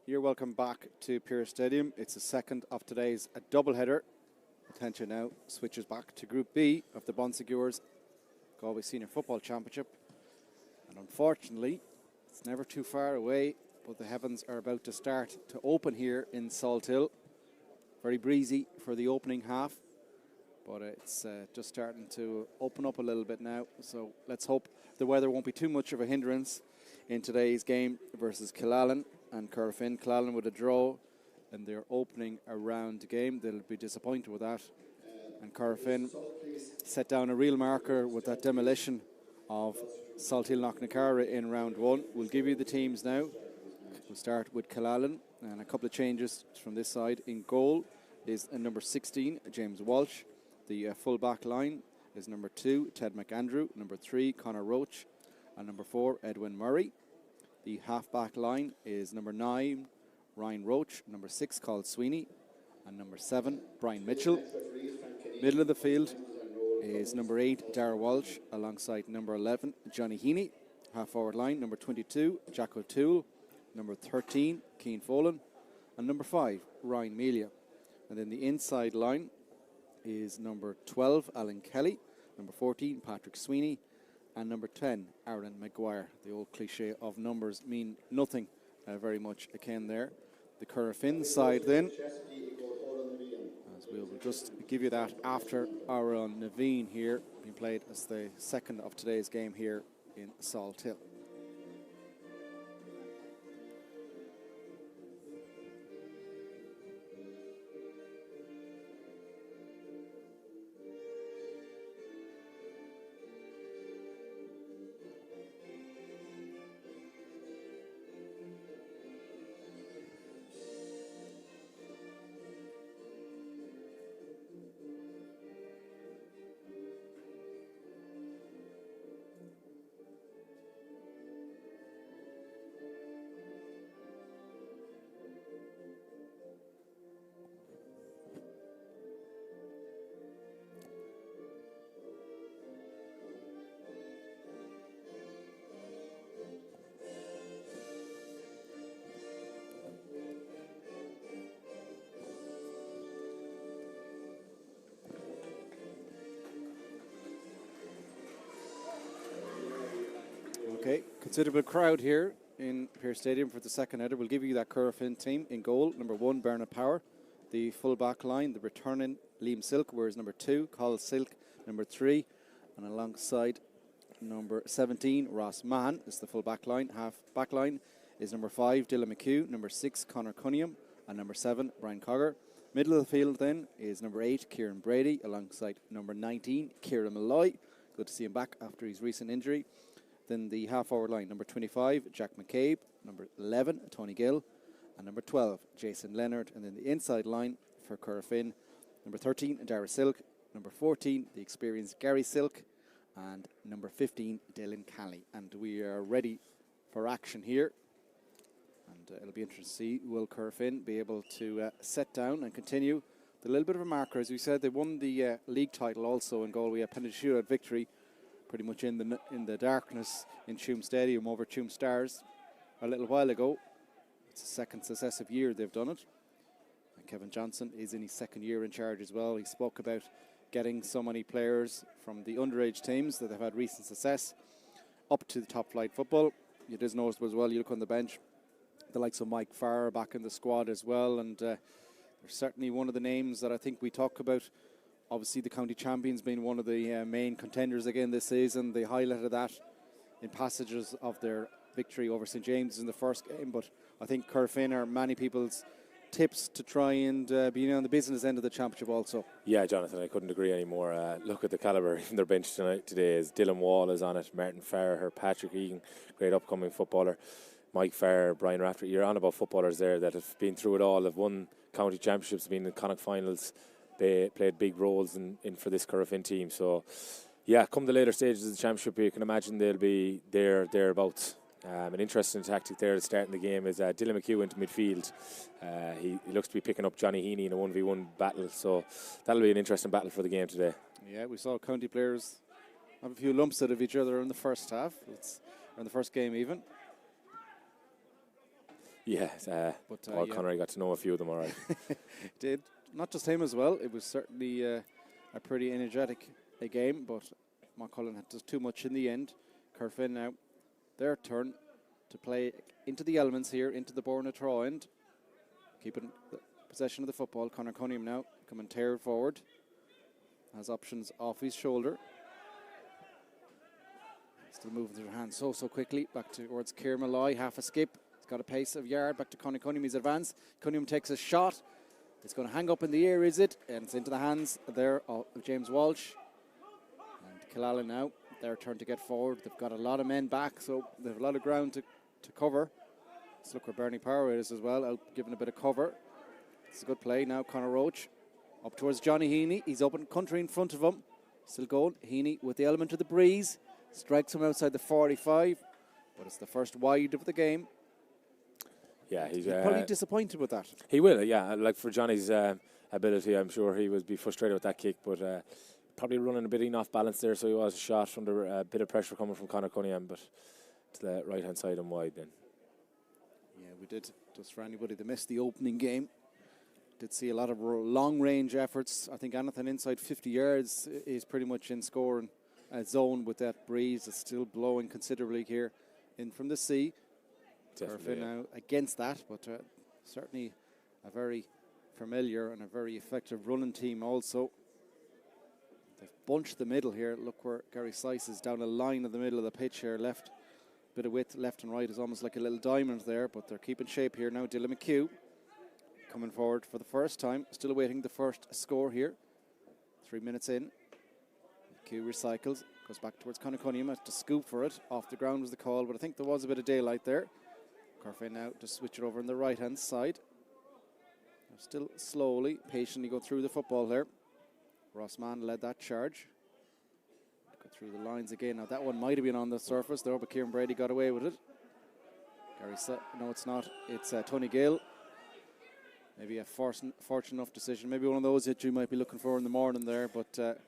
You're welcome back to Pearse Stadium. It's the second of today's doubleheader. Attention now switches back to Group B of the Bonsecours Galway Senior Football Championship. And unfortunately, it's never too far away, but the heavens are about to start to open here in Salthill. Very breezy for the opening half, but it's just starting to open up a little bit now. So let's hope the weather won't be too much of a hindrance in today's game versus Killannin and Corofin. Killannin with a draw in their opening round game. They'll be disappointed with that. And Corofin set down a real marker with that demolition of Salthill Knocknacara in round one. We'll give you the teams now. We'll start with Killannin, and a couple of changes from this side. In goal is number 16, James Walsh. The full back line is number 2, Ted McAndrew. Number 3, Conor Roach. And number 4, Edwin Murray. The half-back line is number 9, Ryan Roach. Number 6, Carl Sweeney. And number 7, Brian Mitchell. Middle of the field is number 8, Dara Walsh, alongside number 11, Johnny Heaney. Half-forward line, number 22, Jack O'Toole. Number 13, Keane Folan. And number 5, Ryan Melia. And then the inside line is number 12, Alan Kelly. Number 14, Patrick Sweeney. And number 10, Aaron Maguire. The old cliche of numbers mean nothing very much akin there. The Corofin side then, as we will just give you that after our Naveen here, being played as the second of today's game here in Salthill. Okay, considerable crowd here in Pearse Stadium for the second header. We'll give you that Corofin team. In goal, number 1, Bernard Power. The full back line, the returning Liam Silk, whereas number 2, Col Silk, number 3. And alongside number 17, Ross Mahan is the full back line. Half back line is number 5, Dylan McHugh. Number 6, Conor Cunningham. And number 7, Brian Cogger. Middle of the field then is number 8, Kieran Brady, alongside number 19, Kieran Malloy. Good to see him back after his recent injury. Then the half-forward line, number 25, Jack McCabe. Number 11, Tony Gill. And number 12, Jason Leonard. And then the inside line for Corofin, number 13, Dara Silk. Number 14, the experienced Gary Silk. And number 15, Dylan Cally. And we are ready for action here. And it'll be interesting to see, will Corofin be able to set down and continue the little bit of a marker. As we said, they won the league title also in Galway, a Peninsula victory, pretty much in the darkness in Tuam Stadium over Tuam Stars a little while ago. It's the second successive year they've done it. And Kevin Johnson is in his second year in charge as well. He spoke about getting so many players from the underage teams that have had recent success up to the top flight football. It is noticeable as well, you look on the bench, the likes of Mike Farr back in the squad as well. And they're certainly one of the names that I think we talk about. Obviously, the county champions being one of the main contenders again this season. They highlighted that in passages of their victory over St. James in the first game. But I think Corofin are many people's tips to try and be on the business end of the championship also. Yeah, Jonathan, I couldn't agree anymore. Look at the calibre in their bench today. Is Dylan Wall is on it, Martin Farr, Patrick Egan, great upcoming footballer, Mike Farr, Brian Rafter. You're on about footballers there that have been through it all, have won county championships, been in Connacht finals. They played big roles in for this Corofin team. So, yeah, come the later stages of the championship, you can imagine they'll be thereabouts. An interesting tactic there to start in the game is Dylan McHugh into midfield. He looks to be picking up Johnny Heaney in a 1v1 battle. So that'll be an interesting battle for the game today. Yeah, we saw county players have a few lumps out of each other in the first half. It's in the first game even. Yeah, Paul Connery got to know a few of them, all right. Did. Not just him as well. It was certainly a pretty energetic game, but Montcullen had just too much in the end. Corofin now, their turn to play into the elements here, into the Borna Traw end. Keeping the possession of the football. Conor Cunningham now coming tear forward. Has options off his shoulder. Still moving through the hands so quickly. Back towards Ciar Malloy, half a skip. He's got a pace of yard. Back to Conor Cunningham. He's advanced. Cunningham takes a shot. It's going to hang up in the air, is it? And it's into the hands there of James Walsh. And Killannin now, their turn to get forward. They've got a lot of men back, so they have a lot of ground to cover. Let's look where Bernie Power is as well, out giving a bit of cover. It's a good play now. Conor Roach up towards Johnny Heaney. He's open country in front of him. Still going. Heaney with the element of the breeze. Strikes him outside the 45. But it's the first wide of the game. Yeah, he's probably disappointed with that. He will, yeah. Like for Johnny's ability, I'm sure he would be frustrated with that kick, but probably running a bit off balance there, so he was shot under a bit of pressure coming from Conor Cunningham, but to the right-hand side and wide then. Yeah, we did. Just for anybody that missed the opening game, did see a lot of long-range efforts. I think anything inside 50 yards is pretty much in scoring zone with that breeze. It's still blowing considerably here in from the sea. Corofin now against that, but certainly a very familiar and a very effective running team also. They've bunched the middle here. Look where Gary Sice is down a line in the middle of the pitch here, left. Bit of width left and right is almost like a little diamond there, but they're keeping shape here now. Dylan McHugh coming forward for the first time, still awaiting the first score here. 3 minutes in. McHugh recycles, goes back towards Conor Cunningham, has to scoop for it. Off the ground was the call, but I think there was a bit of daylight there. Corofin now to switch it over on the right hand side. They're still slowly, patiently go through the football here. Ross Mann led that charge. Go through the lines again. Now that one might have been on the surface there, but Kieran Brady got away with it. No, it's not. It's Tony Gill. Maybe a fortunate enough decision. Maybe one of those that you might be looking for in the morning there, but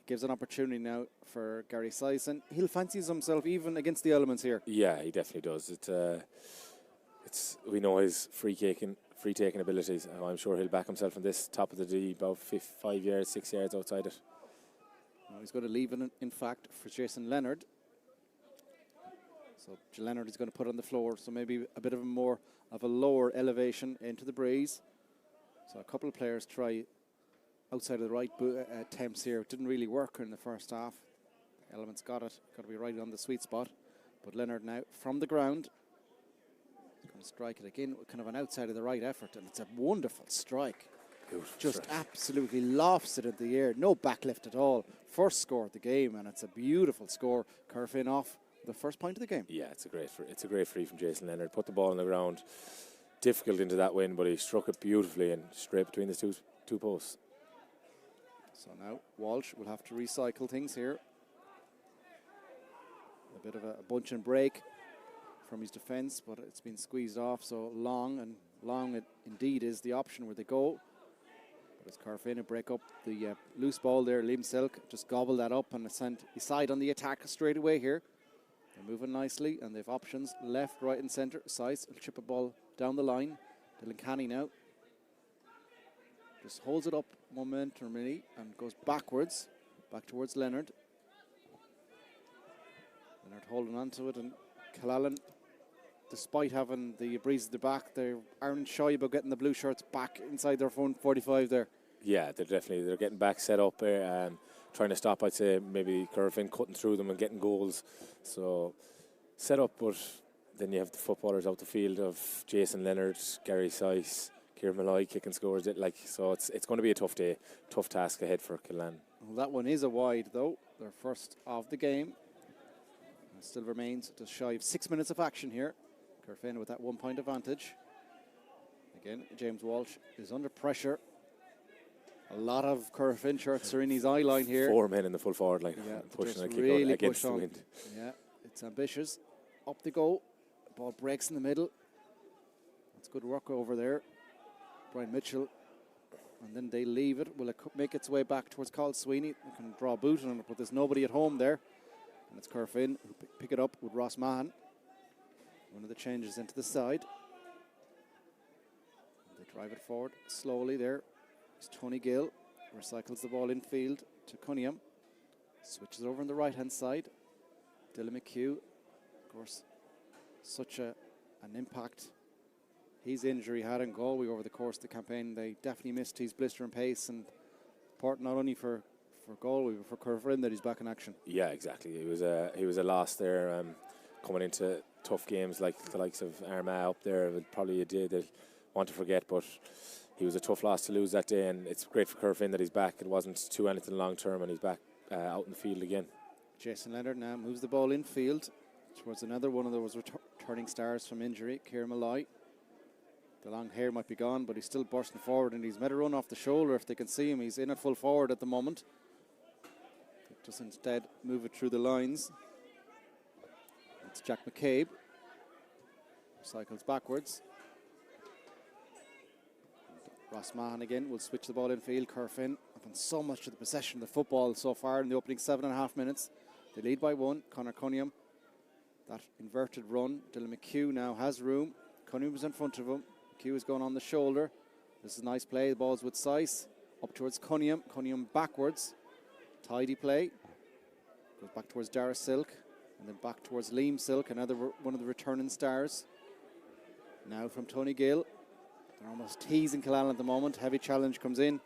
gives an opportunity now for Gary Sison. He'll fancy himself even against the elements here. Yeah, he definitely does. It's we know his free taking abilities. I'm sure he'll back himself in this top of the D, about 5 yards, 6 yards outside it. Well, he's going to leave it, in fact, for Jason Leonard. So Leonard is going to put it on the floor, so maybe a bit of a lower elevation into the breeze. So a couple of players try outside of the right attempts here. It didn't really work in the first half. Elements got to be right on the sweet spot. But Leonard now from the ground. He's going to strike it again, kind of an outside of the right effort, and it's a wonderful strike. Beautiful Just strike. absolutely lofts it in the air. No backlift at all. First score of the game, and it's a beautiful score. Corofin off the first point of the game. Yeah, it's a great free from Jason Leonard. Put the ball on the ground. Difficult into that wind, but he struck it beautifully and straight between the two posts. So now Walsh will have to recycle things here. A bit of a bunch and break from his defence, but it's been squeezed off. So long it indeed is the option where they go. But it's Corofin who break up the loose ball there. Liam Silk just gobbled that up and sent his side on the attack straight away here. They're moving nicely and they've options left, right and centre. Sice will chip a ball down the line. Dylan Canny now just holds it up momentarily and goes backwards, back towards Leonard. Leonard holding on to it, and Killannin, despite having the breeze at the back, they aren't shy about getting the blue shirts back inside their phone 45 there. Yeah, they're getting back set up there, trying to stop, I'd say, maybe Corofin cutting through them and getting goals. So set up, but then you have the footballers out the field of Jason Leonard, Gary Sice, Ciar Malloy kicking scores. So it's going to be a tough day, tough task ahead for Killannin. Well, that one is a wide though, their first of the game. It still remains just shy of 6 minutes of action here. Corofin with that 1 point advantage. Again, James Walsh is under pressure. A lot of Corofin shirts are in his eye line here. 4 men in the full forward line, pushing a kick really against the wind. Yeah, it's ambitious. Up they go. Ball breaks in the middle. That's good work over there. Brian Mitchell. And then they leave it. Will it make its way back towards Carl Sweeney? They can draw a boot on it, but there's nobody at home there. And it's Corofin who pick it up with Ross Mahan. One of the changes into the side. Drive it forward slowly there. It's Tony Gill. Recycles the ball infield to Cunningham. Switches over on the right-hand side. Dylan McHugh, of course, such an impact his injury had in Galway over the course of the campaign. They definitely missed his blistering pace, and important not only for Galway but for Corofin that he's back in action. Yeah, exactly. He was a loss there, coming into tough games like the likes of Armagh up there. It would probably a day they'll want to forget, but he was a tough loss to lose that day, and it's great for Corofin that he's back. It wasn't too anything long term, and he's back out in the field again. Jason Leonard now moves the ball infield towards another one of those returning stars from injury, Kieran Malloy. The long hair might be gone, but he's still bursting forward, and he's made a run off the shoulder. If they can see him, he's in at full forward at the moment. Just instead move it through the lines. It's Jack McCabe. Cycles backwards. Ross Mahan again will switch the ball infield. Corofin having so much of the possession of the football so far in the opening 7.5 minutes. They lead by 1. Conor Cunningham. That inverted run. Dylan McHugh now has room. Cunningham was in front of him. McHugh is going on the shoulder. This is a nice play. The ball's with Sice. Up towards Cunningham. Cunningham backwards. Tidy play. Goes back towards Dara Silk. And then back towards Liam Silk, another one of the returning stars. Now from Tony Gill. They're almost teasing Killannin at the moment. Heavy challenge comes in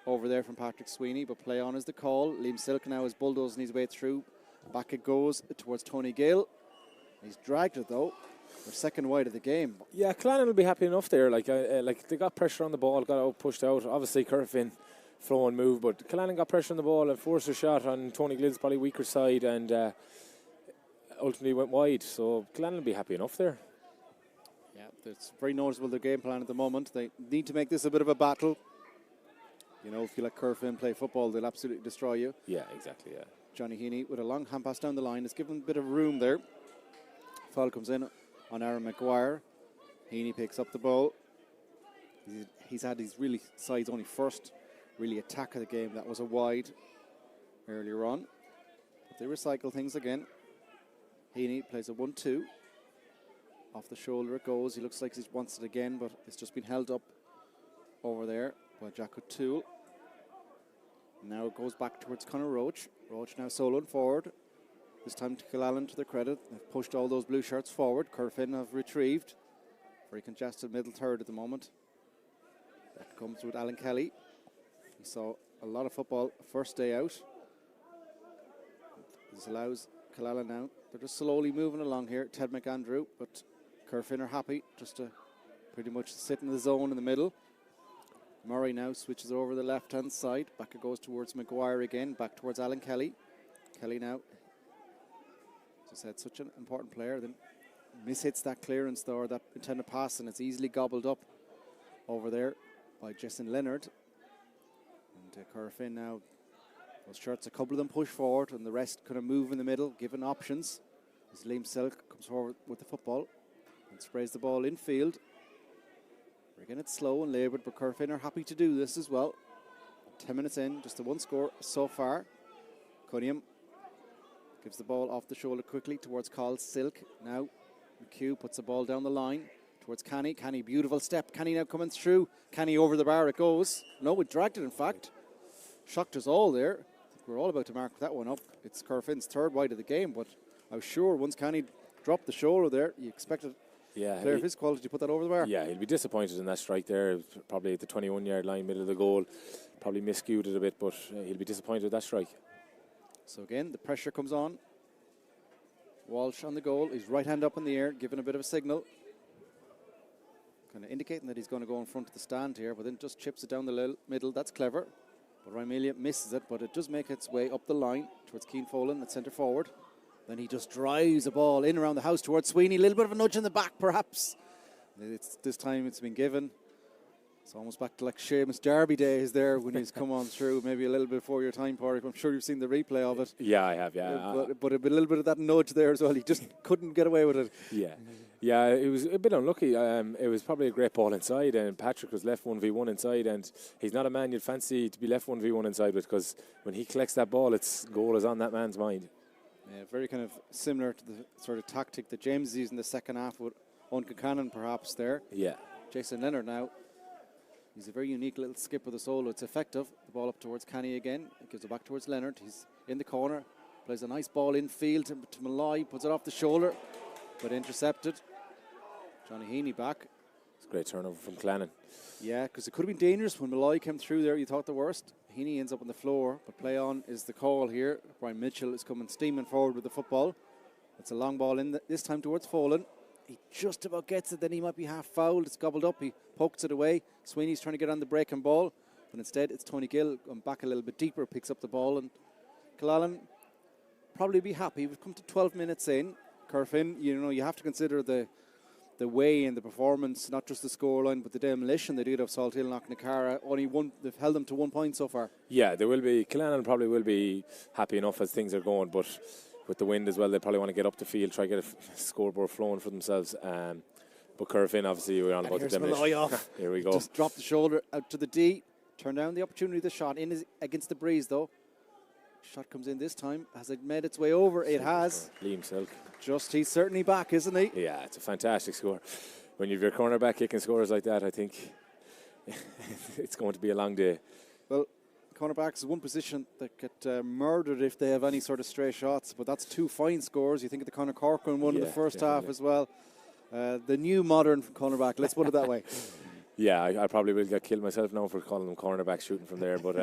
over there from Patrick Sweeney, but play on is the call. Liam Silk now is bulldozing his way through. Back it goes towards Tony Gill. He's dragged it though. They're second wide of the game. Yeah, Killannin will be happy enough there. Like they got pressure on the ball, got out pushed out. Obviously, Corofin flow and move, but Killannin got pressure on the ball and forced a shot on Tony Gill's probably weaker side, and ultimately went wide. So Killannin will be happy enough there. Yeah, it's very noticeable their game plan at the moment. They need to make this a bit of a battle. You know, if you let Corofin play football, they'll absolutely destroy you. Yeah, exactly. Yeah. Johnny Heaney with a long hand pass down the line. It's given a bit of room there. Foul comes in on Aaron Maguire. Heaney picks up the ball. He's had his really side's only first really attack of the game. That was a wide earlier on. But they recycle things again. Heaney plays a 1-2. Off the shoulder it goes. He looks like he wants it again, but it's just been held up over there by Jack O'Toole. Now it goes back towards Conor Roach. Roach now soloing forward. This time to Killannin to their credit. They've pushed all those blue shirts forward. Corofin have retrieved. Very congested middle third at the moment. That comes with Alan Kelly. He saw a lot of football first day out. This allows Killannin now. They're just slowly moving along here. Ted McAndrew, but Corofin are happy just to pretty much sit in the zone in the middle. Murray now switches over the left-hand side. Back it goes towards Maguire again. Back towards Alan Kelly. Kelly now, as I said, such an important player. Then mishits that clearance though, or that intended pass, and it's easily gobbled up over there by Jason Leonard. And Corofin now, those shirts, a couple of them push forward, and the rest kind of move in the middle, given options. As Liam Silk comes forward with the football and sprays the ball infield. Again, it's slow and laboured, but Corofin are happy to do this as well. 10 minutes in, just the one score so far. Cunningham gives the ball off the shoulder quickly towards Carl Silk. Now McHugh puts the ball down the line towards Canny. Canny, beautiful step. Canny now coming through. Canny over the bar it goes. No, it dragged it in fact. Shocked us all there. We're all about to mark that one up. It's Corofin's third wide of the game, but I was sure once Canny dropped the shoulder there, you expected a player of his quality to put that over the bar. Yeah, he'll be disappointed in that strike there. Probably at the 21-yard line, middle of the goal. Probably miscued it a bit, but he'll be disappointed with that strike. So again, the pressure comes on. Walsh on the goal. His right hand up in the air, giving a bit of a signal. Kind of indicating that he's going to go in front of the stand here, but then just chips it down the middle. That's clever. But Rymelia misses it, but it does make its way up the line towards Keane Folan at centre forward. Then he just drives the ball in around the house towards Sweeney. A little bit of a nudge in the back, perhaps. This time it's been given. It's almost back to like Seamus Derby days there when he's come on through, maybe a little bit before your time, Parry. I'm sure you've seen the replay of it. Yeah, I have, yeah. But a little bit of that nudge there as well. He just couldn't get away with it. Yeah, it was a bit unlucky. It was probably a great ball inside, and Patrick was left 1v1 inside, and he's not a man you'd fancy to be left 1v1 inside with, because when he collects that ball, its goal is on that man's mind. Yeah, very kind of similar to the sort of tactic that James used in the second half with Owen Killannin perhaps there. Yeah. Jason Leonard now He's a very unique little skip with the solo. It's effective. The ball up towards Kenny again. It gives it back towards Leonard. He's in the corner. Plays a nice ball infield to Malloy. Puts it off the shoulder, but intercepted. Johnny Heaney back. It's a great turnover from Killannin. Yeah, because it could have been dangerous when Malloy came through there. You thought the worst. Heaney ends up on the floor, but play on is the call here. Brian Mitchell is coming steaming forward with the football. It's a long ball in this time towards Folan. He just about gets it, then he might be half fouled. It's gobbled up, he pokes it away. Sweeney's trying to get on the breaking ball, but instead it's Tony Gill going back a little bit deeper, picks up the ball, and Killannin probably be happy. We've come to 12 minutes in. Corofin, you have to consider the way and the performance, not just the scoreline, but the demolition they did of Salt Hill and Knocknacara. They've held them to 1 point so far. Yeah, they will be. Killannin probably will be happy enough as things are going, but with the wind as well, they probably want to get up the field, try to get a scoreboard flowing for themselves. But Corofin, obviously, we're on about the demolition. Off. Here we go. Just drop the shoulder out to the D, turn down the opportunity of the shot. Against the breeze, though. Shot comes in this time. Has it made its way over? It has. Liam Silk. He's certainly back, isn't he? Yeah, it's a fantastic score. When you have your cornerback kicking scores like that, I think it's going to be a long day. Well, cornerbacks is one position that get murdered if they have any sort of stray shots, but that's 2 fine scores. You think of the Conor Corcoran one in the first half as well. The new modern cornerback, let's put it that way. Yeah, I probably will get killed myself now for calling them cornerbacks shooting from there, but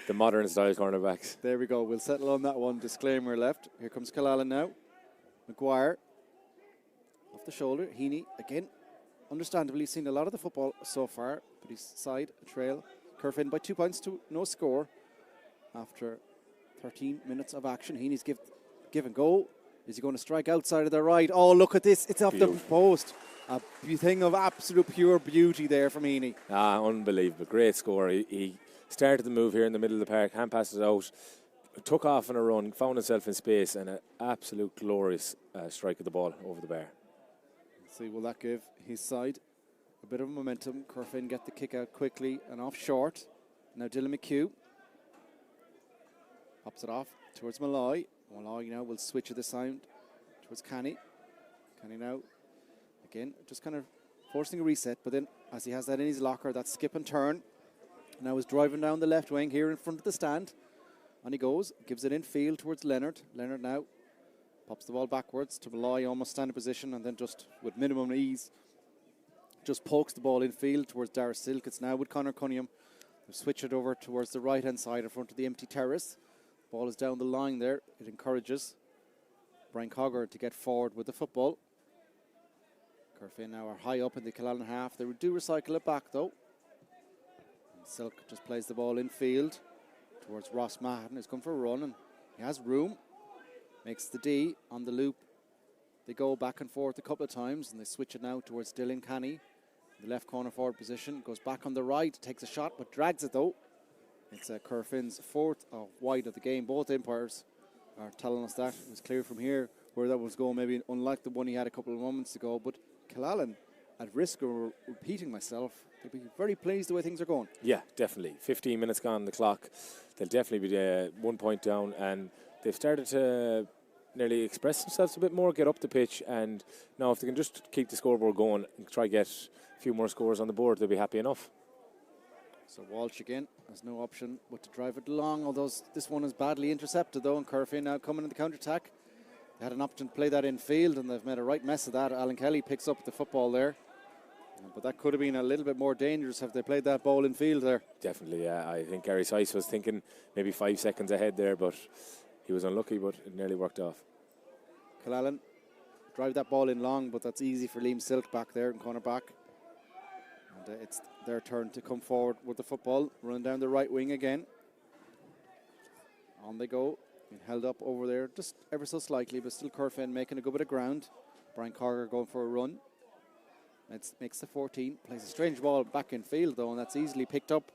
the modern style cornerbacks. There we go. We'll settle on that one. Disclaimer left. Here comes Killannin now. McGuire off the shoulder. Heaney again. Understandably, seen a lot of the football so far, but he's side a trail. Corofin by 2 points to no score after 13 minutes of action. Heaney's give and go. Is he going to strike outside of the right? Oh, look at this. It's off the post. A thing of absolute pure beauty there from Heaney. Unbelievable. Great score. He started the move here in the middle of the park, hand passed it out, took off on a run, found himself in space, and an absolute glorious strike of the ball over the bar. Let's see, will that give his side a bit of momentum? Corofin get the kick out quickly and off short. Now Dylan McHugh pops it off towards Malloy. Malloy now will switch at the sound towards Canny. Canny now again just kind of forcing a reset, but then as he has that in his locker, that skip and turn. Now is driving down the left wing here in front of the stand. And he goes, gives it in field towards Leonard. Leonard now pops the ball backwards to Malloy, almost standing position, and then just with minimum ease just pokes the ball in field towards Dara Silk. It's now with Conor Cunningham. They switch it over towards the right hand side in front of the empty terrace. Ball is down the line there. It encourages Brian Cogger to get forward with the football. Corofin now are high up in the Killannin half. They do recycle it back though. And Silk just plays the ball in field towards Ross Mahon, who's come for a run, and he has room. Makes the D on the loop. They go back and forth a couple of times, and they switch it now towards Dylan Canny. The left corner forward position, goes back on the right, takes a shot, but drags it though. It's Corofin's fourth wide of the game. Both umpires are telling us that. It was clear from here where that was going, maybe unlike the one he had a couple of moments ago. But Killannin, at risk of repeating myself, they'll be very pleased the way things are going. Yeah, definitely. 15 minutes gone on the clock. They'll definitely be 1 point down, and they've started to nearly express themselves a bit more, get up the pitch, and now if they can just keep the scoreboard going and try to get a few more scores on the board, they'll be happy enough. So Walsh again has no option but to drive it long, although this one is badly intercepted though, and Corofin now coming in the counter-attack. They had an option to play that in field, and they've made a right mess of that. Alan Kelly picks up the football there. But that could have been a little bit more dangerous if they played that ball in field there. Definitely, yeah. I think Gary Sice was thinking maybe 5 seconds ahead there, but he was unlucky, but it nearly worked off. Killannin drive that ball in long, but that's easy for Liam Silk back there in corner back. And it's their turn to come forward with the football, run down the right wing again. On they go, being held up over there just ever so slightly, but still Corofin making a good bit of ground. Brian Carger going for a run. Makes the 14, plays a strange ball back in field though, and that's easily picked up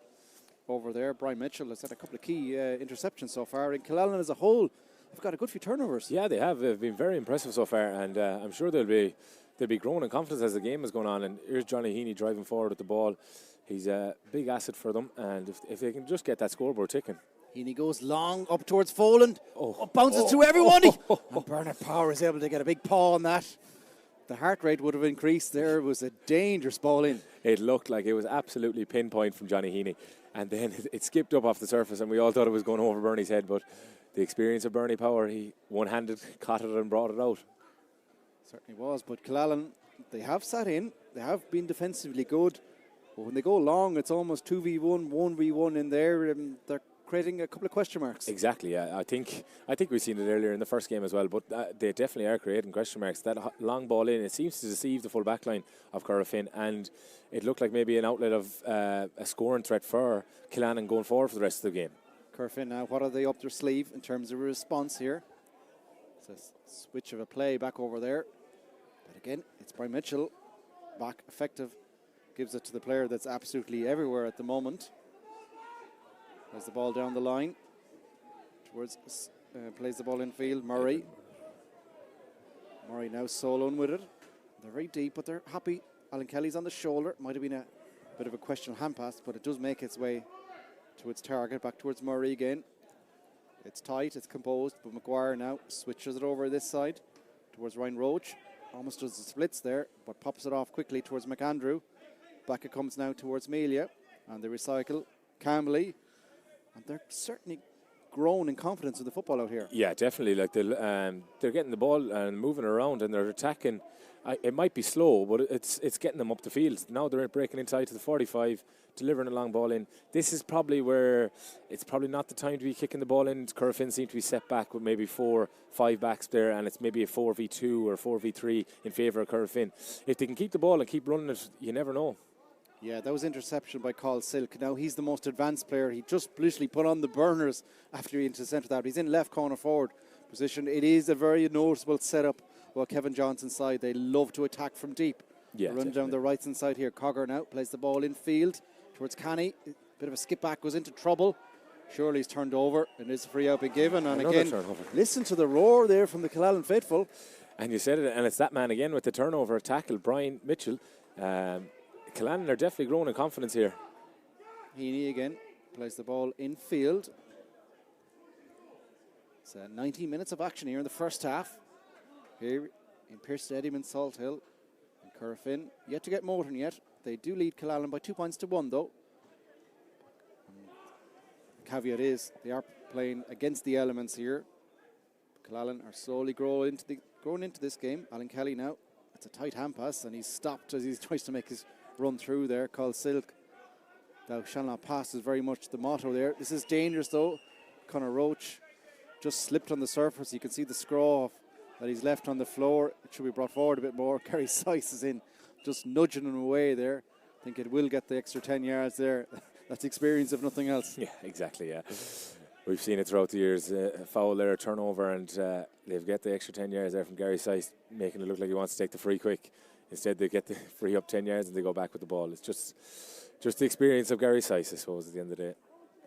over there. Brian Mitchell has had a couple of key interceptions so far. In Killannin as a whole, they've got a good few turnovers. Yeah, they have. They've been very impressive so far, and I'm sure they'll be growing in confidence as the game is going on. And here's Johnny Heaney driving forward with the ball. He's a big asset for them, and if they can just get that scoreboard ticking. Heaney goes long up towards Folan. Bounces to everyone. And Bernard Power is able to get a big paw on that. the heart rate would have increased. There was a dangerous ball in. It looked like it was absolutely pinpoint from Johnny Heaney. And then it skipped up off the surface and we all thought it was going over Bernie's head. But the experience of Bernie Power, he one-handed caught it and brought it out. Certainly was. But Killannin, they have sat in. They have been defensively good. But when they go long, it's almost 2v1, 1v1 in there. And they're creating a couple of question marks. Exactly, yeah. I think we've seen it earlier in the first game as well, but they definitely are creating question marks. That long ball in, it seems to deceive the full back line of Corofin, and it looked like maybe an outlet of a scoring threat for Killannin going forward for the rest of the game. Corofin now, what are they up their sleeve in terms of a response here? It's a switch of a play back over there. But again, it's Brian Mitchell, back effective. Gives it to the player that's absolutely everywhere at the moment. Plays the ball down the line. Plays the ball in field. Murray now soloing with it. They're very deep, but they're happy. Alan Kelly's on the shoulder. Might have been a bit of a questionable hand pass, but it does make its way to its target. Back towards Murray again. It's tight, it's composed, but Maguire now switches it over this side towards Ryan Roach. Almost does the splits there, but pops it off quickly towards McAndrew. Back it comes now towards Melia, and they recycle Camley. And they're certainly grown in confidence in the football out here. Yeah, definitely. Like they're getting the ball and moving around, and they're attacking. It might be slow, but it's getting them up the field. Now they're breaking inside to the 45, delivering a long ball in. This is probably where it's probably not the time to be kicking the ball in. Corofin seem to be set back with maybe 4-5 backs there, and it's maybe a 4v2 or 4v3 in favour of Corofin. If they can keep the ball and keep running it, you never know. Yeah, that was interception by Carl Silk. Now he's the most advanced player. He just literally put on the burners after he intercepted that. He's in left corner forward position. It is a very noticeable setup. Well, Kevin Johnson's side, they love to attack from deep. Yeah, run down the right hand side here. Cogger now plays the ball in field towards Canny. Bit of a skip back, goes into trouble. Shirley's turned over and is free out be given. And another again, turnover. Listen to the roar there from the Killannin faithful. And you said it, and it's that man again with the turnover tackle, Brian Mitchell. Killannin are definitely growing in confidence here. Heaney again plays the ball in field. It's 19 minutes of action here in the first half. Here in Pearse Stadium in Salt Hill. And Corofin yet to get Moulton yet. They do lead Killannin by 2-1 though. Caveat is they are playing against the elements here. Killannin are slowly growing into this game. Alan Kelly now. It's a tight hand pass and he's stopped as he tries to make his run through there. Carl Silk. Thou shall not pass is very much the motto there. This is dangerous though. Conor Roach just slipped on the surface. You can see the scraw that he's left on the floor. It should be brought forward a bit more. Kerry Sice is in, just nudging him away there. I think it will get the extra 10 yards there. That's experience if nothing else. Yeah, exactly, yeah. We've seen it throughout the years. A foul there, a turnover, and they've got the extra 10 yards there from Gary Sice, making it look like he wants to take the free quick. Instead, they get the free up 10 yards and they go back with the ball. It's just the experience of Gary Sice, I suppose, at the end of the day.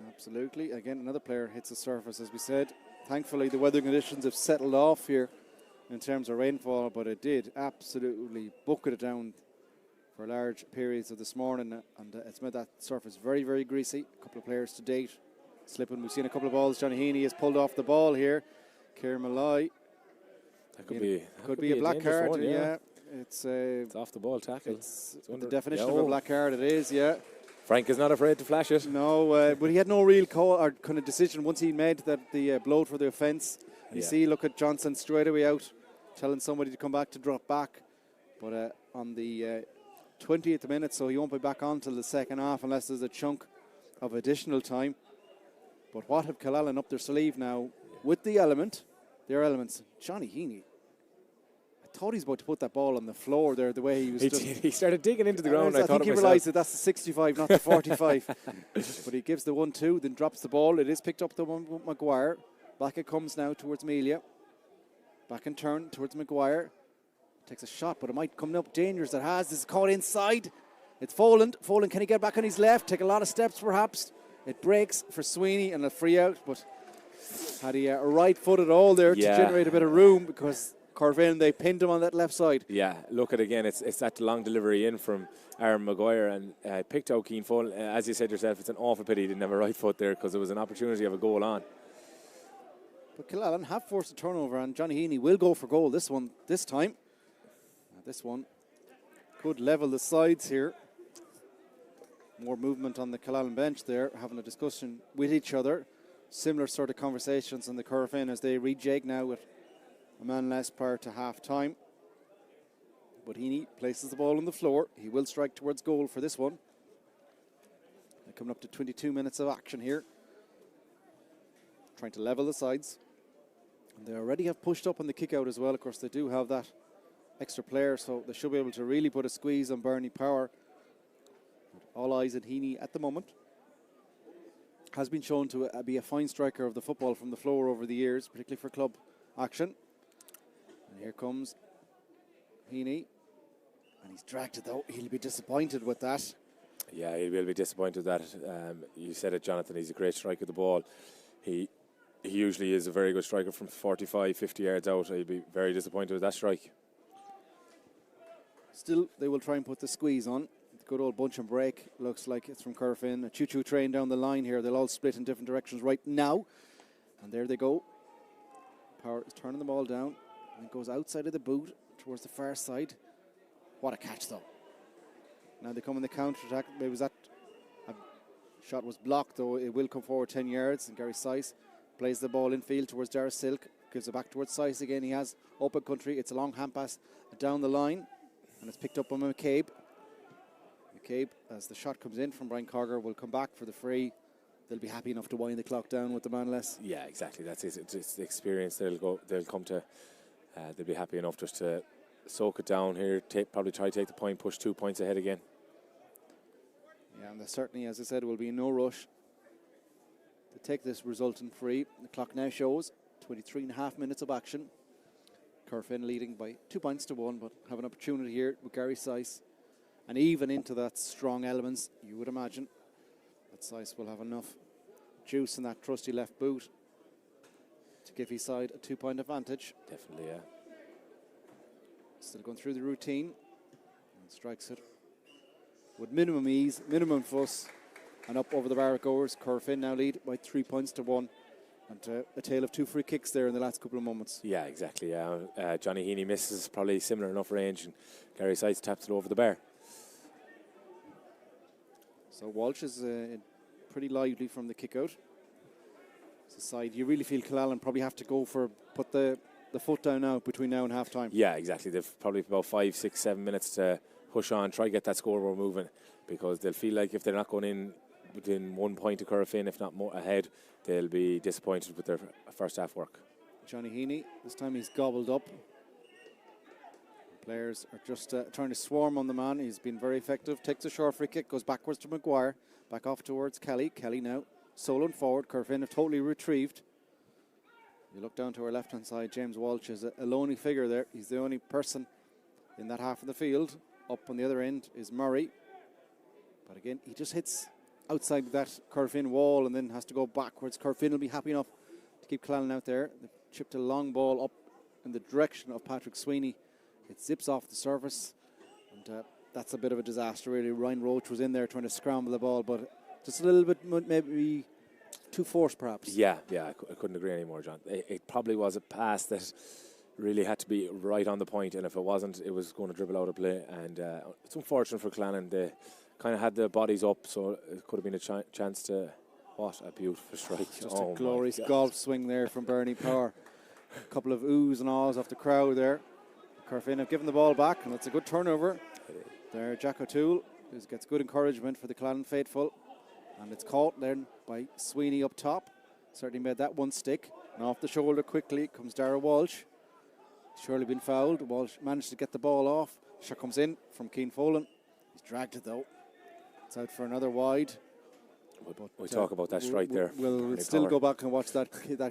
Absolutely. Again, another player hits the surface, as we said. Thankfully, the weather conditions have settled off here in terms of rainfall, but it did absolutely bucket it down for large periods of this morning, and it's made that surface very, very greasy. A couple of players to date slipping. We've seen a couple of balls. Johnny Heaney has pulled off the ball here. Kieran Malloy. That could be a black card. One, yeah. It's off the ball tackle. It's the definition of a black card. It is, yeah. Frank is not afraid to flash it. No, but he had no real call or kind of decision once he made that the blowed for the offence. You see, look at Johnson straight away out, telling somebody to come back to drop back. But on the 20th minute, so he won't be back on till the second half unless there's a chunk of additional time. But what have Killannin up their sleeve now with their elements? Johnny Heaney. I thought he's about to put that ball on the floor there, the way he was. He started digging into the ground. I think he realised that that's the 65, not the 45. But he gives the 1-2, then drops the ball. It is picked up the one with Maguire. Back it comes now towards Melia. Back and turn towards Maguire. Takes a shot, but it might come up dangerous. It has. This is caught inside. It's Foland. Foland, can he get back on his left? Take a lot of steps, perhaps. It breaks for Sweeney and a free out, but had he a right-footed all there to generate a bit of room, because Corofin, they pinned him on that left side. Yeah, look at it again. It's that long delivery in from Aaron Maguire, and picked out Keane Foland. As you said yourself, it's an awful pity he didn't have a right foot there, because there was an opportunity of a goal on. But Killannin have forced a turnover, and Johnny Heaney will go for goal this time. This one could level the sides here. More movement on the Killannin bench there, having a discussion with each other. Similar sort of conversations in the Corofin as they rejig now with a man less prior to half time. But Heaney places the ball on the floor. He will strike towards goal for this one. They're coming up to 22 minutes of action here. Trying to level the sides. And they already have pushed up on the kick out as well. Of course, they do have that extra player, so they should be able to really put a squeeze on Bernie Power. All eyes at Heaney at the moment. Has been shown to be a fine striker of the football from the floor over the years, particularly for club action. And here comes Heaney. And he's dragged it though. He'll be disappointed with that. Yeah, he will be disappointed with that. You said it, Jonathan, he's a great striker of the ball. He usually is a very good striker from 45, 50 yards out. He'll be very disappointed with that strike. Still, they will try and put the squeeze on. Good old bunch and break. Looks like it's from Corofin. A choo-choo train down the line here. They'll all split in different directions right now. And there they go. Power is turning the ball down. And it goes outside of the boot towards the far side. What a catch, though. Now they come in the counter-attack. Maybe that shot was blocked, though. It will come forward 10 yards. And Gary Sice plays the ball infield towards Dara Silk. Gives it back towards Sice again. He has open country. It's a long hand pass down the line. And it's picked up by McCabe. McCabe, as the shot comes in from Brian Cogger, will come back for the free. They'll be happy enough to wind the clock down with the man less. Yeah, exactly. That's it. It's the experience they'll come to. They'll be happy enough just to soak it down here. Probably try to take the point, push 2 points ahead again. Yeah, and there certainly, as I said, will be no rush to take this resultant free. The clock now shows 23.5 minutes of action. Corofin leading by 2 points to 1, but have an opportunity here with Gary Sice. And even into that strong elements, you would imagine that Sice will have enough juice in that trusty left boot to give his side a 2-point advantage. Definitely, yeah. Still going through the routine. And strikes it with minimum ease, minimum fuss. And up over the bar it goes. Corofin now lead by 3 points to 1. And a tale of 2 free kicks there in the last couple of moments. Yeah, exactly. Yeah. Johnny Heaney misses probably similar enough range, and Gary Sice taps it over the bar. So Walsh is pretty lively from the kick out. It's a side you really feel Killannin probably have to go for, put the foot down now between now and half time. Yeah, exactly. They've probably about 5, 6, 7 minutes to push on, try to get that scoreboard moving, because they'll feel like if they're not going in within 1 point of Corofin, if not more ahead, they'll be disappointed with their first half work. Johnny Heaney, this time he's gobbled up. Players are just trying to swarm on the man. He's been very effective. Takes a short free kick, goes backwards to Maguire. Back off towards Kelly. Kelly now soloing forward. Corofin have totally retrieved. You look down to our left-hand side. James Walsh is a lonely figure there. He's the only person in that half of the field. Up on the other end is Murray. But again, he just hits outside that Corofin wall and then has to go backwards. Corofin will be happy enough to keep Killannin out there. They've chipped a long ball up in the direction of Patrick Sweeney. It zips off the surface, and that's a bit of a disaster, really. Ryan Roach was in there trying to scramble the ball, but just a little bit maybe too forced, perhaps. Yeah, I couldn't agree anymore, John. It probably was a pass that really had to be right on the point, and if it wasn't, it was going to dribble out of play. And it's unfortunate for Killannin. They kind of had the bodies up, so it could have been a chance to... What a beautiful strike. Just a glorious golf swing there from Bernie Power. A couple of oohs and ahs off the crowd there. Corofin have given the ball back, and it's a good turnover. There, Jack O'Toole gets good encouragement for the Killannin faithful, and it's caught then by Sweeney up top. Certainly made that one stick. And off the shoulder quickly comes Dara Walsh. Surely been fouled. Walsh managed to get the ball off. Shot comes in from Keane Folan. He's dragged it though. It's out for another wide. But we talk about that strike there. We'll still go back and watch that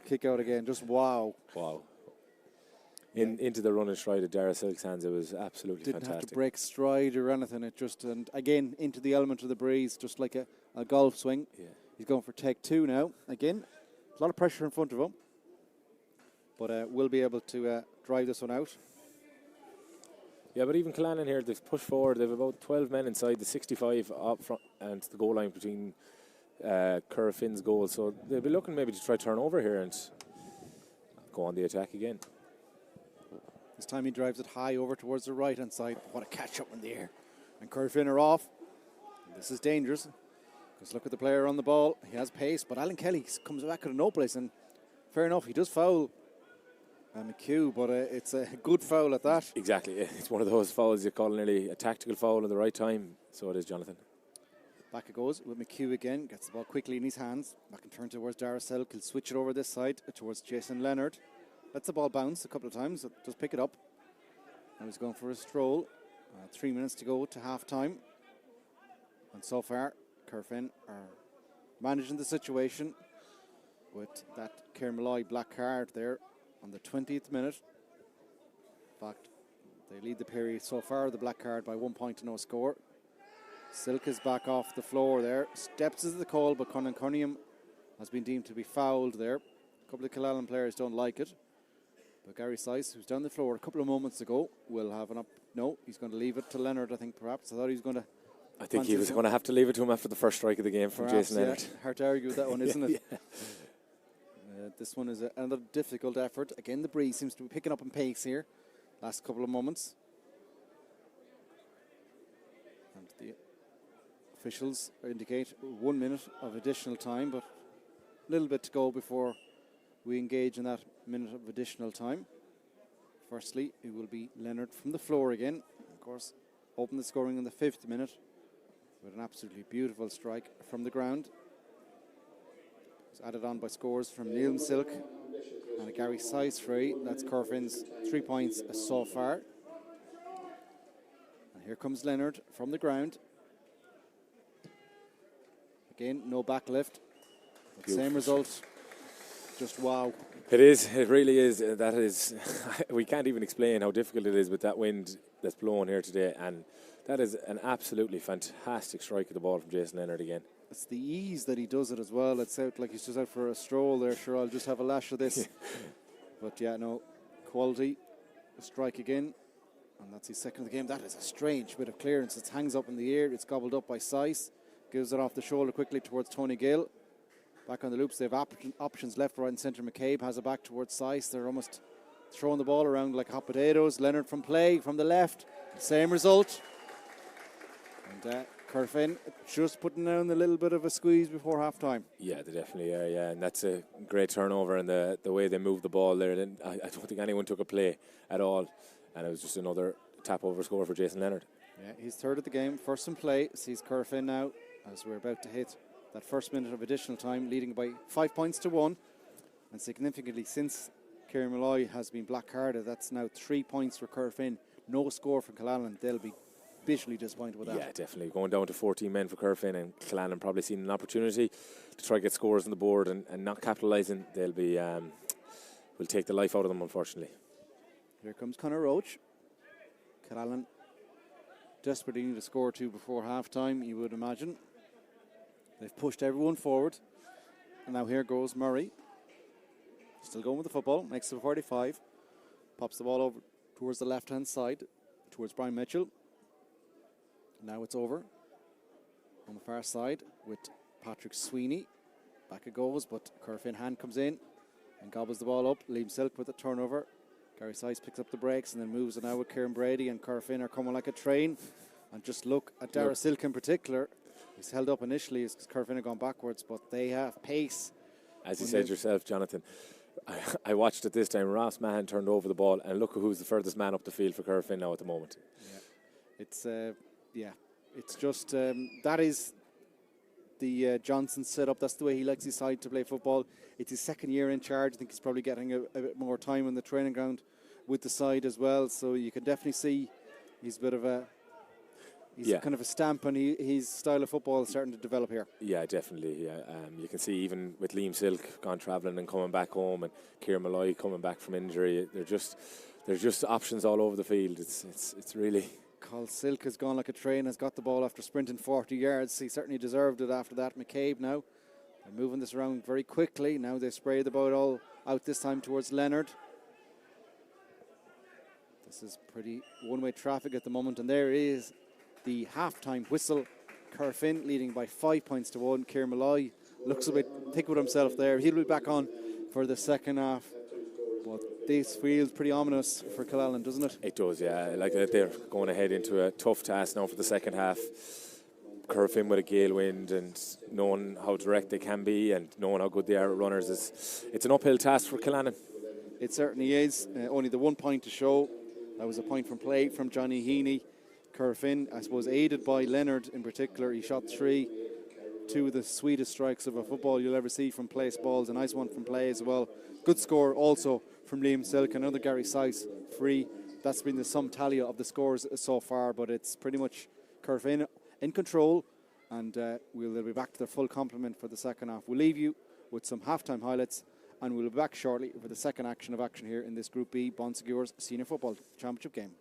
kick out again. Just wow. Wow. Into the running stride of Dara Silk's hands, it was absolutely fantastic. Didn't have to break stride or anything. It just, and again, into the element of the breeze, just like a golf swing. Yeah. He's going for take 2 now. Again, a lot of pressure in front of him. But we'll be able to drive this one out. Yeah, but even Killannin here, they've pushed forward. They've about 12 men inside the 65 up front and the goal line between Corofin's goals. So they'll be looking maybe to try turn over here and go on the attack again. This time he drives it high over towards the right-hand side. What a catch up in the air. And Corofin are off. This is dangerous. Just look at the player on the ball. He has pace, but Alan Kelly comes back out of no place. And fair enough, he does foul McHugh, but it's a good foul at that. Exactly. It's one of those fouls you call nearly a tactical foul at the right time. So it is, Jonathan. Back it goes with McHugh again. Gets the ball quickly in his hands. Back and turn towards Dara Selk. He'll switch it over this side towards Jason Leonard. Lets the ball bounce a couple of times. Just pick it up. Now he's going for a stroll. 3 minutes to go to half time. And so far, Corofin are managing the situation with that Kieran Malloy black card there on the 20th minute. In fact, they lead the period so far, the black card, by 1 point to no score. Silk is back off the floor there. Steps is the call, but Conan Cunningham has been deemed to be fouled there. A couple of Killannin players don't like it. But Gary Sice, who's down the floor a couple of moments ago, will have an up. No, he's going to leave it to Leonard, I think, perhaps. I thought he was going to. I think he was going to have to leave it to him after the first strike of the game from perhaps, Jason Leonard. Hard to argue with that one, isn't it? Yeah. This one is another difficult effort. Again, the breeze seems to be picking up in pace here. Last couple of moments. And the officials indicate 1 minute of additional time, but a little bit to go before we engage in that minute of additional time. Firstly, it will be Leonard from the floor again. Of course, open the scoring in the 5th minute with an absolutely beautiful strike from the ground. It's added on by scores from Neil Silk and a Gary Sice free. That's Corofin's 3 points so far. And here comes Leonard from the ground. Again, no back lift. Same result. Just wow. It is. It really is. That is. We can't even explain how difficult it is with that wind that's blowing here today. And that is an absolutely fantastic strike of the ball from Jason Leonard again. It's the ease that he does it as well. It's out like he's just out for a stroll there. Sure, I'll just have a lash of this. But yeah, no, quality. A strike again. And that's his second of the game. That is a strange bit of clearance. It hangs up in the air. It's gobbled up by Sice. Gives it off the shoulder quickly towards Tony Gill. Back on the loops, they have options left, right and centre. McCabe has it back towards Sice. They're almost throwing the ball around like hot potatoes. Leonard from play, from the left. Same result. And Corofin just putting down a little bit of a squeeze before half time. Yeah, they definitely are, yeah. And that's a great turnover, and the way they moved the ball there. I don't think anyone took a play at all. And it was just another tap-over score for Jason Leonard. Yeah, he's third of the game. First in play. Sees Corofin now as we're about to hit that first minute of additional time, leading by 5 points to 1. And significantly, since Kieran Malloy has been black carded, that's now 3 points for Corofin. No score for Killannin. They'll be bitterly disappointed with that. Yeah, definitely. Going down to 14 men for Corofin, and Killannin probably seen an opportunity to try to get scores on the board and not capitalising. They'll be will take the life out of them, unfortunately. Here comes Conor Roach. Killannin desperately need to score 2 before half time, you would imagine. They've pushed everyone forward. And now here goes Murray. Still going with the football. Makes it 45. Pops the ball over towards the left-hand side, towards Brian Mitchell. Now it's over on the far side with Patrick Sweeney. Back it goes, but Corofin hand comes in and gobbles the ball up. Liam Silk with the turnover. Gary Sice picks up the breaks and then moves it now with Kieran Brady, and Corofin are coming like a train. And just look at Dara Silk in particular. He's held up initially because Corofin have gone backwards, but they have pace. As you said yourself, Jonathan, I watched it this time. Ross Mahan turned over the ball, and look who's the furthest man up the field for Corofin now at the moment. Yeah, it's just that is the Johnson setup. That's the way he likes his side to play football. It's his second year in charge. I think he's probably getting a bit more time on the training ground with the side as well. So you can definitely see he's a bit of a kind of a stamp on his style of football is starting to develop here. Yeah, definitely. Yeah, you can see even with Liam Silk gone travelling and coming back home, and Kieran Malloy coming back from injury. There's just options all over the field. It's really. Col Silk has gone like a train, has got the ball after sprinting 40 yards. He certainly deserved it after that. McCabe now. They're moving this around very quickly. Now they spray the ball all out this time towards Leonard. This is pretty one-way traffic at the moment, and there is the half-time whistle. Corofin leading by 5 points to 1. Kieran Malloy looks a bit thick with himself there. He'll be back on for the second half. But This feels pretty ominous for Killannin, doesn't it? It does, yeah. Like they're going ahead into a tough task now for the second half. Corofin with a gale wind and knowing how direct they can be and knowing how good they are at runners, it's an uphill task for Killannin. It certainly is. Only the 1 point to show. That was a point from play from Johnny Heaney. Corofin, I suppose, aided by Leonard in particular. He shot 3. 2 of the sweetest strikes of a football you'll ever see from place balls. A nice one from play as well. Good score also from Liam Silk. Another Gary Sice free. That's been the sum tally of the scores so far, but it's pretty much Corofin in control, and they'll be back to their full complement for the second half. We'll leave you with some halftime highlights, and we'll be back shortly for the second action here in this Group B Bonsegure's Senior Football Championship game.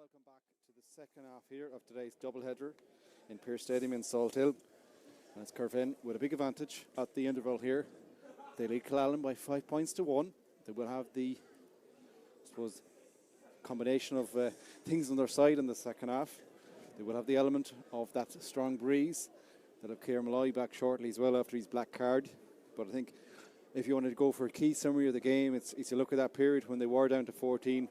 welcome back to the second half here of today's doubleheader in Pearse Stadium in Salt Hill. And it's Corofin with a big advantage at the interval here. They lead Killannin by 5 points to 1. They will have the, I suppose, combination of things on their side in the second half. They will have the element of that strong breeze. They'll have Ciara Malloy back shortly as well after his black card. But I think if you wanted to go for a key summary of the game, it's a look at that period when they were down to 14.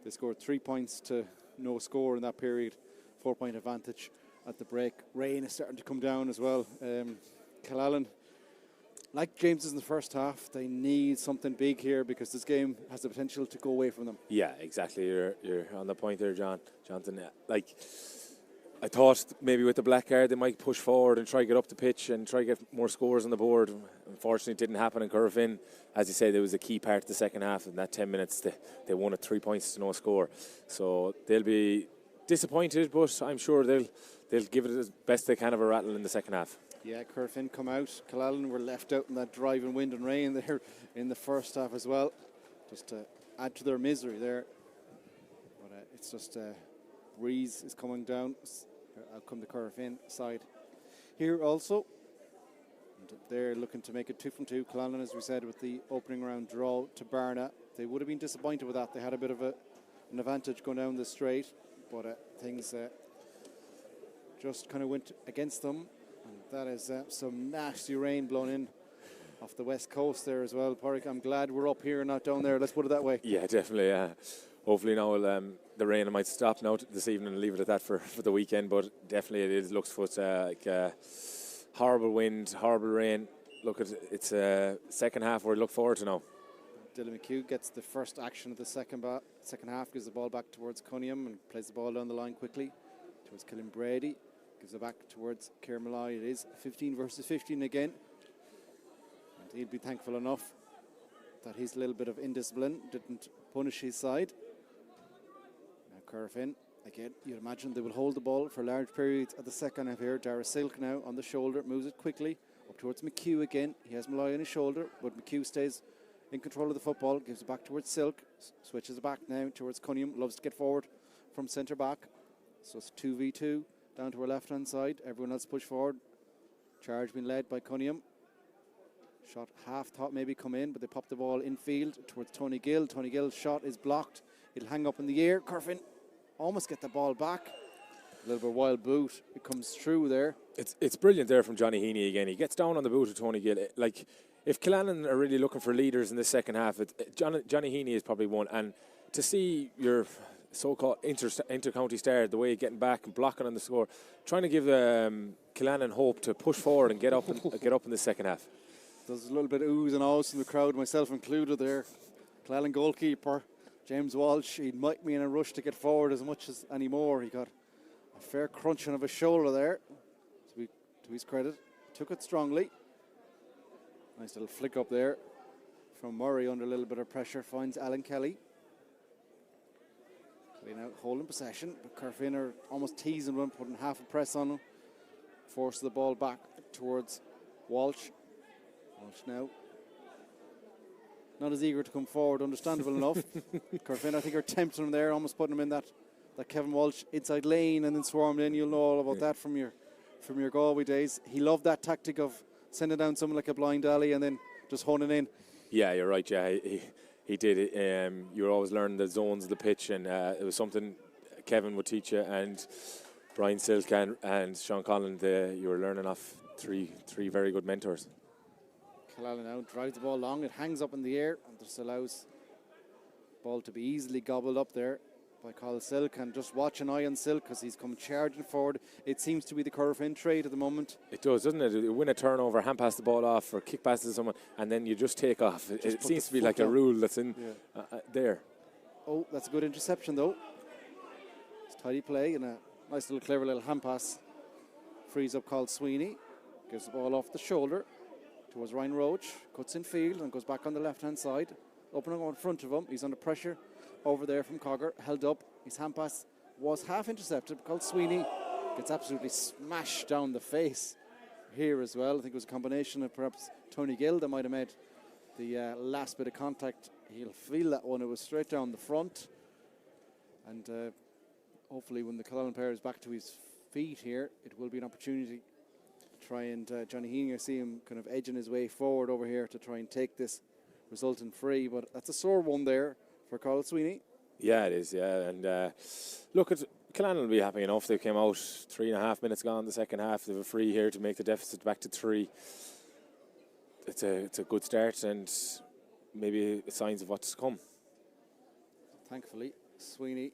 They scored 3 points to no score in that period, 4-point advantage at the break. Rain is starting to come down as well. Killannin, like James's in the first half, they need something big here because this game has the potential to go away from them. Yeah, exactly. You're on the point there, Jonathan. Like, I thought maybe with the black card they might push forward and try to get up the pitch and try to get more scores on the board. Unfortunately, it didn't happen in Corofin. As you say, there was a key part of the second half. In that 10 minutes, they won at 3 points to no score. So they'll be disappointed, but I'm sure they'll give it as best they can of a rattle in the second half. Yeah, Corofin come out. Killannin were left out in that driving wind and rain there in the first half as well, just to add to their misery there. But it's just breeze is coming down. Out come the Corofin side here also. And they're looking to make it 2 from 2. Killannin, as we said, with the opening round draw to Barna. They would have been disappointed with that. They had a bit of an advantage going down the straight, but things just kind of went against them. And that is some nasty rain blowing in off the west coast there as well. Pádraig, I'm glad we're up here and not down there. Let's put it that way. Yeah, definitely. Hopefully now the rain might stop now this evening and leave it at that for the weekend. But definitely it looks like horrible wind, horrible rain. Look, it's a second half we look forward to now. Dylan McHugh gets the first action of the second half, gives the ball back towards Cunningham and plays the ball down the line quickly towards Killian Brady. Gives it back towards Ciara Malloy. It is 15 versus 15 again. And he'll be thankful enough that his little bit of indiscipline didn't punish his side. Now Corofin, again, you'd imagine they will hold the ball for large periods at the second half here. Dara Silk now on the shoulder, moves it quickly up towards McHugh again. He has Malloy on his shoulder, but McHugh stays in control of the football, gives it back towards Silk, switches it back now towards Cunningham, loves to get forward from centre back. So it's 2v2 down to our left hand side. Everyone else push forward. Charge being led by Cunningham. Shot half thought maybe come in, but they pop the ball infield towards Tony Gill. Tony Gill's shot is blocked. It'll hang up in the air. Corofin almost get the ball back. A little bit of wild boot. It comes through there. It's brilliant there from Johnny Heaney again. He gets down on the boot of Tony Gill. Like, if Killannin are really looking for leaders in the second half, Johnny Heaney is probably one. And to see your so-called inter-county star, the way you're getting back and blocking on the score, trying to give Killannin hope to push forward and get up in the second half. There's a little bit of oohs and ahs from the crowd, myself included there. Killannin goalkeeper James Walsh, he might be in a rush to get forward as much as anymore. He got a fair crunching of his shoulder there, to his credit. Took it strongly. Nice little flick up there from Murray under a little bit of pressure. Finds Alan Kelly. Now holding possession, but Corofin are almost teasing one, putting half a press on him. Force the ball back towards Walsh. Walsh now not as eager to come forward, understandable enough. Corofin, I think, are tempting him there, almost putting him in that Kevin Walsh inside lane and then swarmed in. You'll know all about that from your Galway days. He loved that tactic of sending down someone like a blind alley and then just honing in. Yeah, you're right. Yeah, he did it. You were always learning the zones of the pitch, and it was something Kevin would teach you, and Brian Silk and Sean Conlon. You were learning off three very good mentors. Killannin now drives the ball long. It hangs up in the air and just allows the ball to be easily gobbled up there by Colin Silk. And just watch an eye on Silk because he's come charging forward. It seems to be the Corofin trade at the moment. It does, doesn't it? You win a turnover, hand pass the ball off, or kick pass to someone, and then you just take off. It seems to be like a rule that's in there. Oh, that's a good interception though. It's tidy play and a nice little clever little hand pass. Frees up Carl Sweeney. Gives the ball off the shoulder towards Ryan Roach. Cuts in field and goes back on the left hand side. Opening in front of him. He's under pressure over there from Cogger. Held up. His hand pass was half intercepted. Carl Sweeney gets absolutely smashed down the face here as well. I think it was a combination of perhaps Tony Gill that might have made the last bit of contact. He'll feel that one. It was straight down the front. And hopefully when the Killannin player is back to his feet here, it will be an opportunity to try and Johnny Heaney, I see him kind of edging his way forward over here to try and take this resultant free, but that's a sore one there for Carl Sweeney. Yeah, it is, yeah. And look, Killannin will be happy enough. They came out 3.5 minutes gone the second half. They have a free here to make the deficit back to 3. It's a good start and maybe signs of what's to come. Thankfully, Sweeney,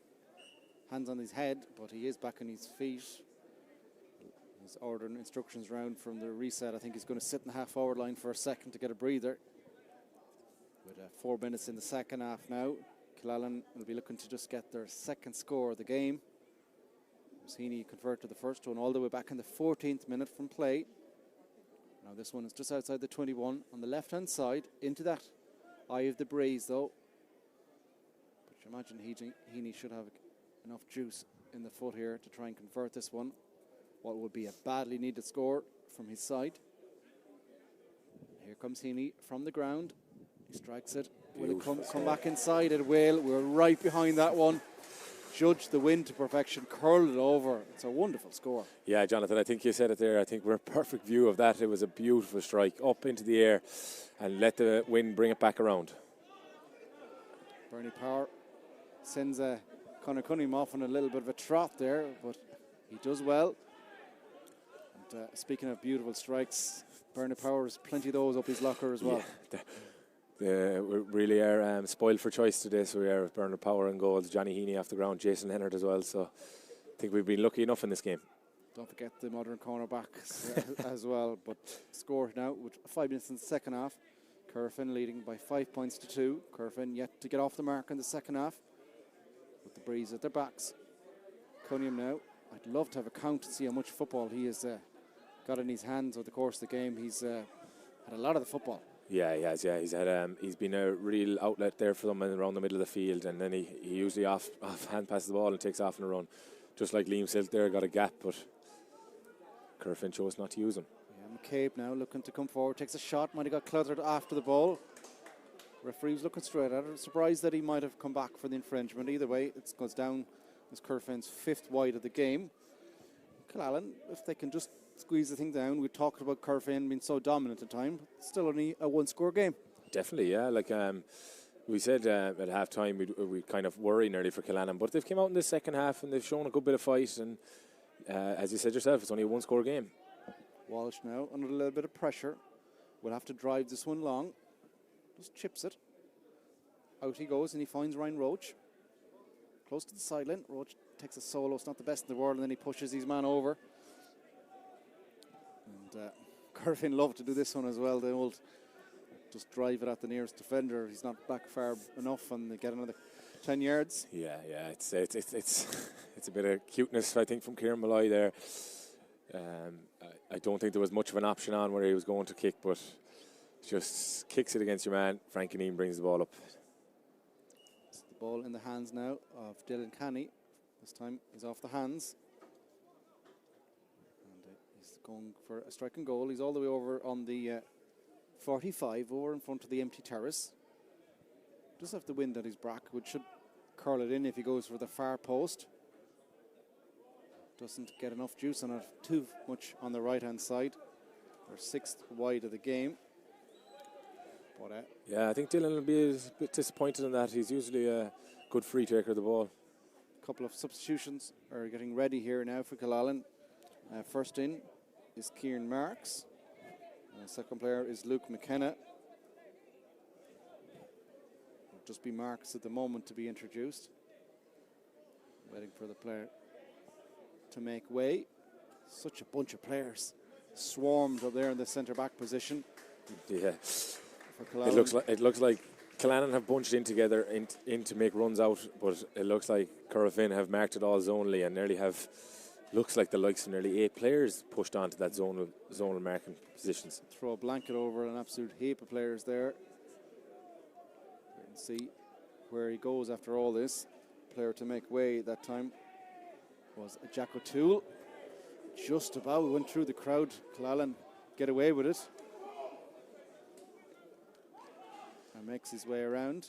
hands on his head, but he is back on his feet. He's ordering instructions round from the reset. I think he's going to sit in the half-forward line for a second to get a breather. With 4 minutes in the second half now, Killannin will be looking to just get their second score of the game. Heaney converted the first one all the way back in the 14th minute from play. Now this one is just outside the 21 on the left-hand side, into that eye of the breeze though. But you imagine Heaney should have enough juice in the foot here to try and convert this one. What would be a badly needed score from his side. Here comes Heaney from the ground. He strikes it. Will it come back inside? It will. We're right behind that one. Judge the win to perfection, curled it over. It's a wonderful score. Yeah, Jonathan, I think you said it there. I think we're a perfect view of that. It was a beautiful strike up into the air and let the wind bring it back around. Bernie Power sends Conor Cunningham off on a little bit of a trot there, but he does well. And speaking of beautiful strikes, Bernie Power has plenty of those up his locker as well. Yeah, we really are spoiled for choice today, so we are with Bernard Power and goals, Johnny Heaney off the ground, Jason Leonard as well, so I think we've been lucky enough in this game. Don't forget the modern cornerbacks as well, but score now with 5 minutes in the second half. Corofin leading by 5 points to 2. Corofin yet to get off the mark in the second half with the breeze at their backs. Cunningham now, I'd love to have a count to see how much football he has got in his hands over the course of the game. He's had a lot of the football. Yeah, he has. Yeah, he's been a real outlet there for them around the middle of the field, and then he usually off hand passes the ball and takes off on a run, just like Liam Silk there got a gap, but Corofin chose not to use him. Yeah, McCabe now looking to come forward, takes a shot, might have got cluttered after the ball. Referee was looking straight at it. Surprised that he might have come back for the infringement. Either way, it goes down as Corofin's 5th wide of the game. Killannin, if they can just squeeze the thing down. We talked about Corofin being so dominant at time. Still only a 1-score game. Definitely, yeah. Like we said at half time, we kind of worry nearly for Killannin, but they've come out in the second half and they've shown a good bit of fight. And as you said yourself, it's only a 1-score game. Walsh now under a little bit of pressure. Will have to drive this one long. Just chips it. Out he goes and he finds Ryan Roach. Close to the sideline. Roach takes a solo. It's not the best in the world, and then he pushes his man over. And Corofin love to do this one as well. They will just drive it at the nearest defender. He's not back far enough, and they get another 10 yards. Yeah. It's a bit of cuteness, I think, from Kieran Malloy there. I don't think there was much of an option on where he was going to kick, but just kicks it against your man. Frank Kineen brings the ball up. It's the ball in the hands now of Dylan Canny. This time he's off the hands. He's going for a striking goal. He's all the way over on the 45, over in front of the empty terrace. Does have the wind at his back, which should curl it in if he goes for the far post. Doesn't get enough juice on it, too much on the right-hand side. They're 6th wide of the game. But, yeah, I think Dylan will be a bit disappointed in that. He's usually a good free taker of the ball. A couple of substitutions are getting ready here now for Killannin. First in is Kieran Marks. Second player is Luke McKenna. It'll just be Marks at the moment to be introduced. Waiting for the player to make way. Such a bunch of players swarmed up there in the centre back position. Yeah, it looks like Killannin have bunched in together in to make runs out, but it looks like Corofin have marked it all zonally and nearly have. Looks like the likes of nearly 8 players pushed onto that zonal marking positions. Throw a blanket over an absolute heap of players there. You can see where he goes after all this. Player to make way that time was Jack O'Toole. Just about went through the crowd. Killannin get away with it. And makes his way around.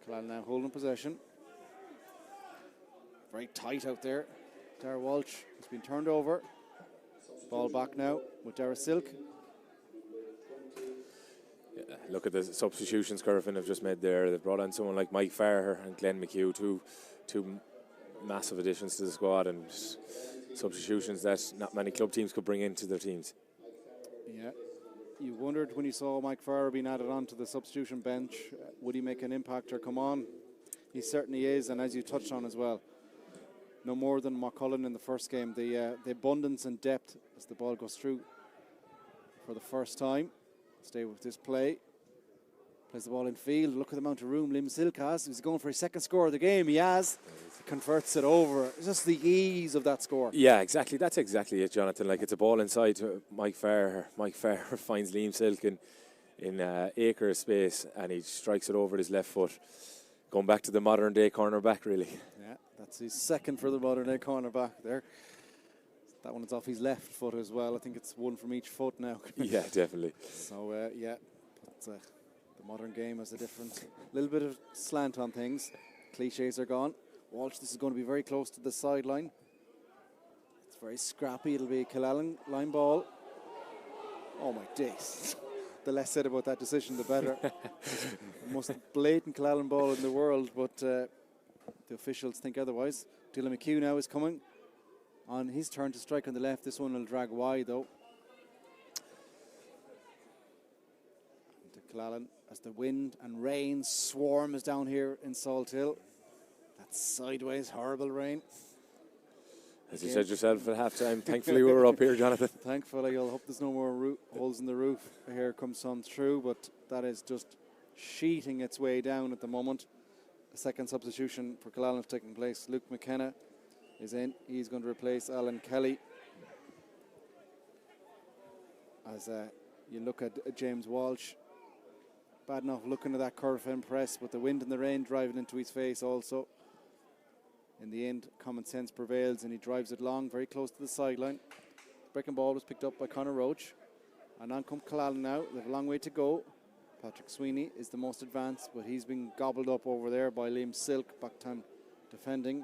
Killannin now holding possession. very tight out there. Dara Walsh has been turned over. Ball back now with Dara Silk. Yeah, look at the substitutions Corofin have just made there. They've brought on someone like Mike Farrer and Glenn McHugh, two massive additions to the squad, and substitutions that not many club teams could bring into their teams. Yeah. You wondered when you saw Mike Farrer being added onto the substitution bench, would he make an impact or come on? He certainly is, and as you touched on as well, no more than McCullen in the first game. The abundance and depth as the ball goes through for the first time. Stay with this play. Plays the ball in field. Look at the amount of room Liam Silk has. He's going for his second score of the game. He has. Converts it over. It's just the ease of that score. Yeah, exactly. That's exactly it, Jonathan. Like, it's a ball inside to Mike Farrer. Mike Farrer finds Liam Silk in acre of space, and he strikes it over with his left foot. Going back to the modern day cornerback, really. Yeah, that's his second for the modern day cornerback there. That one is off his left foot as well. I think it's one from each foot now. Yeah, definitely. So, yeah, but, the modern game has a different little bit of slant on things. Cliches are gone. Walsh, this is going to be very close to the sideline. It's very scrappy. It'll be a Killannin line ball. Oh, my days. The less said about that decision, the better. The most blatant Killannin ball in the world, but the officials think otherwise. Dylan McHugh now is coming on his turn to strike on the left. This one will drag wide, though. To Killannin as the wind and rain swarms down here in Salt Hill. That's sideways, horrible rain. As you said yourself at half-time, thankfully we were up here, Jonathan. Thankfully, I'll hope there's no more holes in the roof. Here comes some through, but that is just sheeting its way down at the moment. A second substitution for Killannin has taken place. Luke McKenna is in. He's going to replace Alan Kelly. As you look at James Walsh, bad enough looking at that Corofin press, but the wind and the rain driving into his face also. In the end, common sense prevails, and he drives it long, very close to the sideline. Breaking ball was picked up by Conor Roach. And on come Killannin now. They have a long way to go. Patrick Sweeney is the most advanced, but he's been gobbled up over there by Liam Silk, back time defending.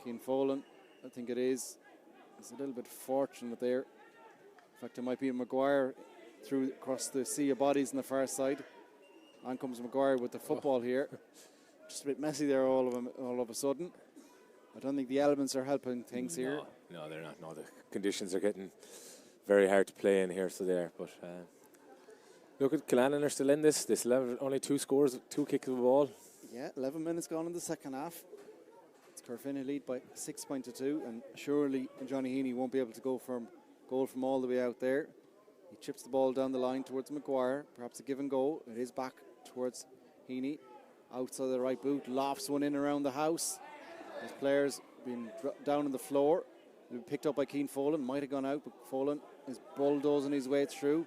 Cian Folan, I think it is a little bit fortunate there. In fact, it might be Maguire through across the sea of bodies on the far side. On comes Maguire with the football here. Just a bit messy there all of a sudden. I don't think the elements are helping things here. No, they're not. No, the conditions are getting very hard to play in here, so there. But look at Killannin are still in this. Only 2 scores, 2 kicks of the ball. Yeah, 11 minutes gone in the second half. It's Corofin lead by 6 points to 2, and surely Johnny Heaney won't be able to go from goal from all the way out there. He chips the ball down the line towards Maguire. Perhaps a give and go. It is back towards Heaney. Outside the right boot, lofts one in around the house. His players been down on the floor. Been picked up by Cian Folan. Might have gone out, but Folan is bulldozing his way through.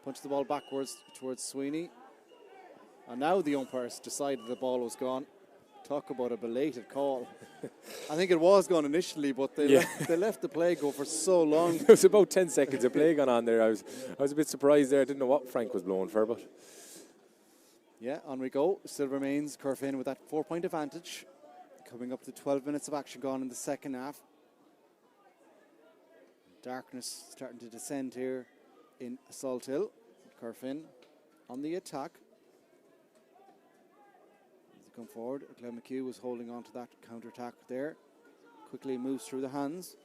Punched the ball backwards towards Sweeney. And now the umpires decided the ball was gone. Talk about a belated call. I think it was gone initially, but they left the play go for so long. It was about 10 seconds of play gone on there. I was a bit surprised there. I didn't know what Frank was blowing for, but... Yeah, on we go. Still remains Corofin with that 4-point advantage. Coming up to 12 minutes of action gone in the second half. Darkness starting to descend here in Salt Hill. Corofin on the attack. As they come forward, Glenn McHugh was holding on to that counter-attack there. Quickly moves through the hands.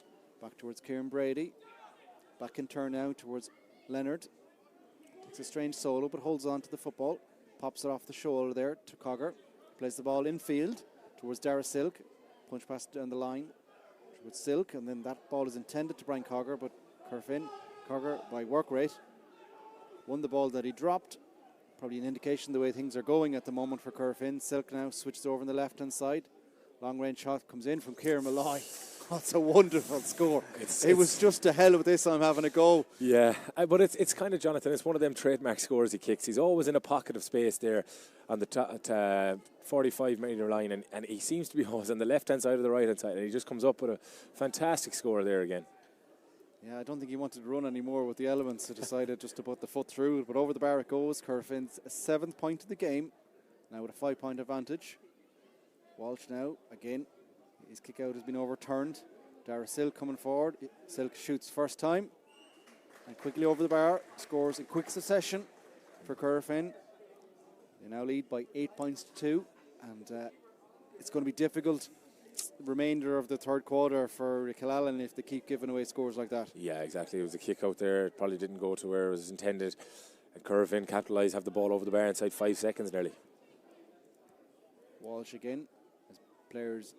Back towards Kieran Brady. Back in turn now towards Leonard. Takes a strange solo but holds on to the football. Pops it off the shoulder there to Cogger. Plays the ball infield towards Dara Silk. Punch pass down the line with Silk, and then that ball is intended to Brian Cogger, but Cogger by work rate won the ball that he dropped. Probably an indication the way things are going at the moment for Corofin. Silk now switches over on the left hand side. Long range shot comes in from Kieran Malloy. That's a wonderful score. It was just to hell with this, I'm having a go. Yeah, but it's kind of, Jonathan, it's one of them trademark scores he kicks. He's always in a pocket of space there on the 45-metre line, and he seems to be always on the left-hand side or the right-hand side, and he just comes up with a fantastic score there again. Yeah, I don't think he wanted to run anymore with the elements, so decided just to put the foot through it. But over the bar it goes. Corofin's 7th point of the game, now with a 5-point advantage. Walsh now, again, His kick out has been overturned. Dara Silk coming forward. Silk shoots first time. And quickly over the bar. Scores in quick succession for Corofin. They now lead by 8 points to 2. And it's going to be difficult remainder of the third quarter for Killannin if they keep giving away scores like that. Yeah, exactly. It was a kick out there. It probably didn't go to where it was intended. And Corofin capitalise, have the ball over the bar inside 5 seconds nearly. Walsh again, as players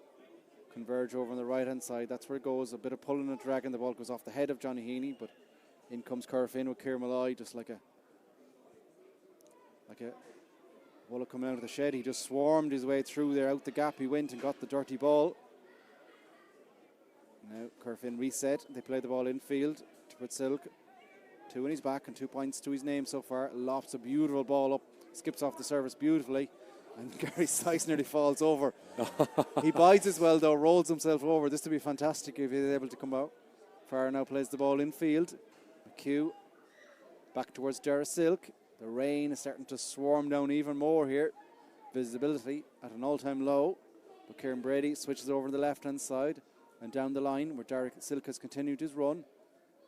converge over on the right hand side. That's where it goes. A bit of pulling and dragging. The ball goes off the head of Johnny Heaney, but in comes Corofin with Ciara Malloy, just like a bullet coming out of the shed. He just swarmed his way through there, out the gap he went and got the dirty ball. Now Corofin reset. They play the ball infield to put Silk. 2 in his back and 2 points to his name so far. Lofts a beautiful ball up, skips off the service beautifully, and Gary Sykes nearly falls over. He bides as well though, rolls himself over. This would be fantastic if he's able to come out. Farr now plays the ball infield. McHugh back towards Dara Silk. The rain is starting to swarm down even more here. Visibility at an all-time low. But Kieran Brady switches over to the left-hand side and down the line where Dara Silk has continued his run.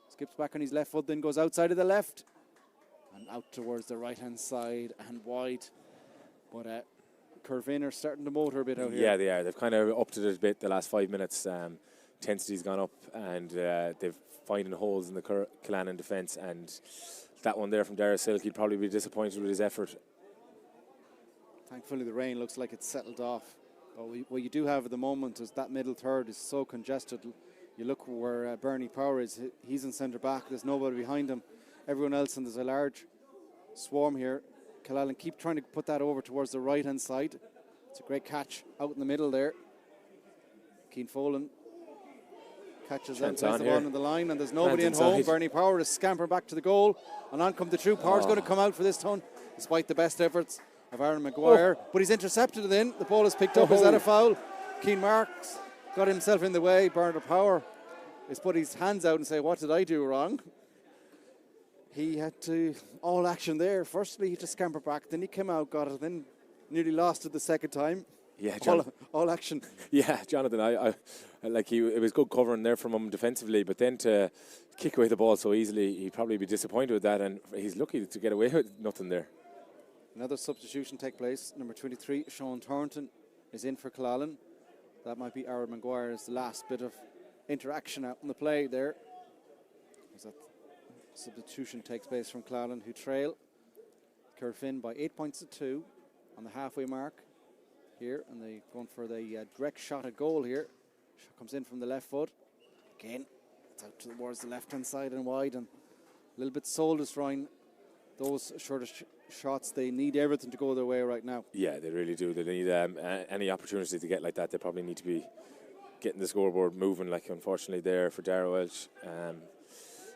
Skips back on his left foot, then goes outside of the left and out towards the right-hand side and wide. But Corofin are starting to motor a bit out here. Yeah, they are. They've kind of upped it a bit the last 5 minutes. Intensity's gone up and they've finding holes in the Killannin defence, and that one there from Dara Silk, he'd probably be disappointed with his effort. Thankfully the rain looks like it's settled off. But what you do have at the moment is that middle third is so congested. You look where Bernie Power is, he's in centre back, there's nobody behind him. Everyone else, and there's a large swarm here. Killannin keep trying to put that over towards the right hand side. It's a great catch out in the middle there. Keane Folan catches and plays the ball on the line, and there's nobody in home. Bernie Power is scampering back to the goal, and on come the true. Power's going to come out for this ton, despite the best efforts of Aaron Maguire. But he's intercepted it in. The ball is picked up. Is that a foul? Keane Marks got himself in the way. Bernie Power has put his hands out and say, what did I do wrong? He had to, all action there. Firstly, he just scampered back, then he came out, got it, then nearly lost it the second time. Yeah, all action. Yeah, Jonathan, I like it was good covering there from him defensively, but then to kick away the ball so easily, he'd probably be disappointed with that, and he's lucky to get away with nothing there. Another substitution take place. Number 23, Sean Thornton, is in for Killannin. That might be Aaron Maguire's last bit of interaction out in the play there. As that substitution takes place from Killannin, who trail Corofin by 8 points to 2 on the halfway mark here, and they're going for the direct shot at goal here. Shot comes in from the left foot. Again, it's out towards the left-hand side and wide, and a little bit soul-destroying. Those shorter shots, they need everything to go their way right now. Yeah, they really do. They need any opportunity to get like that. They probably need to be getting the scoreboard moving, like unfortunately there for Dara Welch.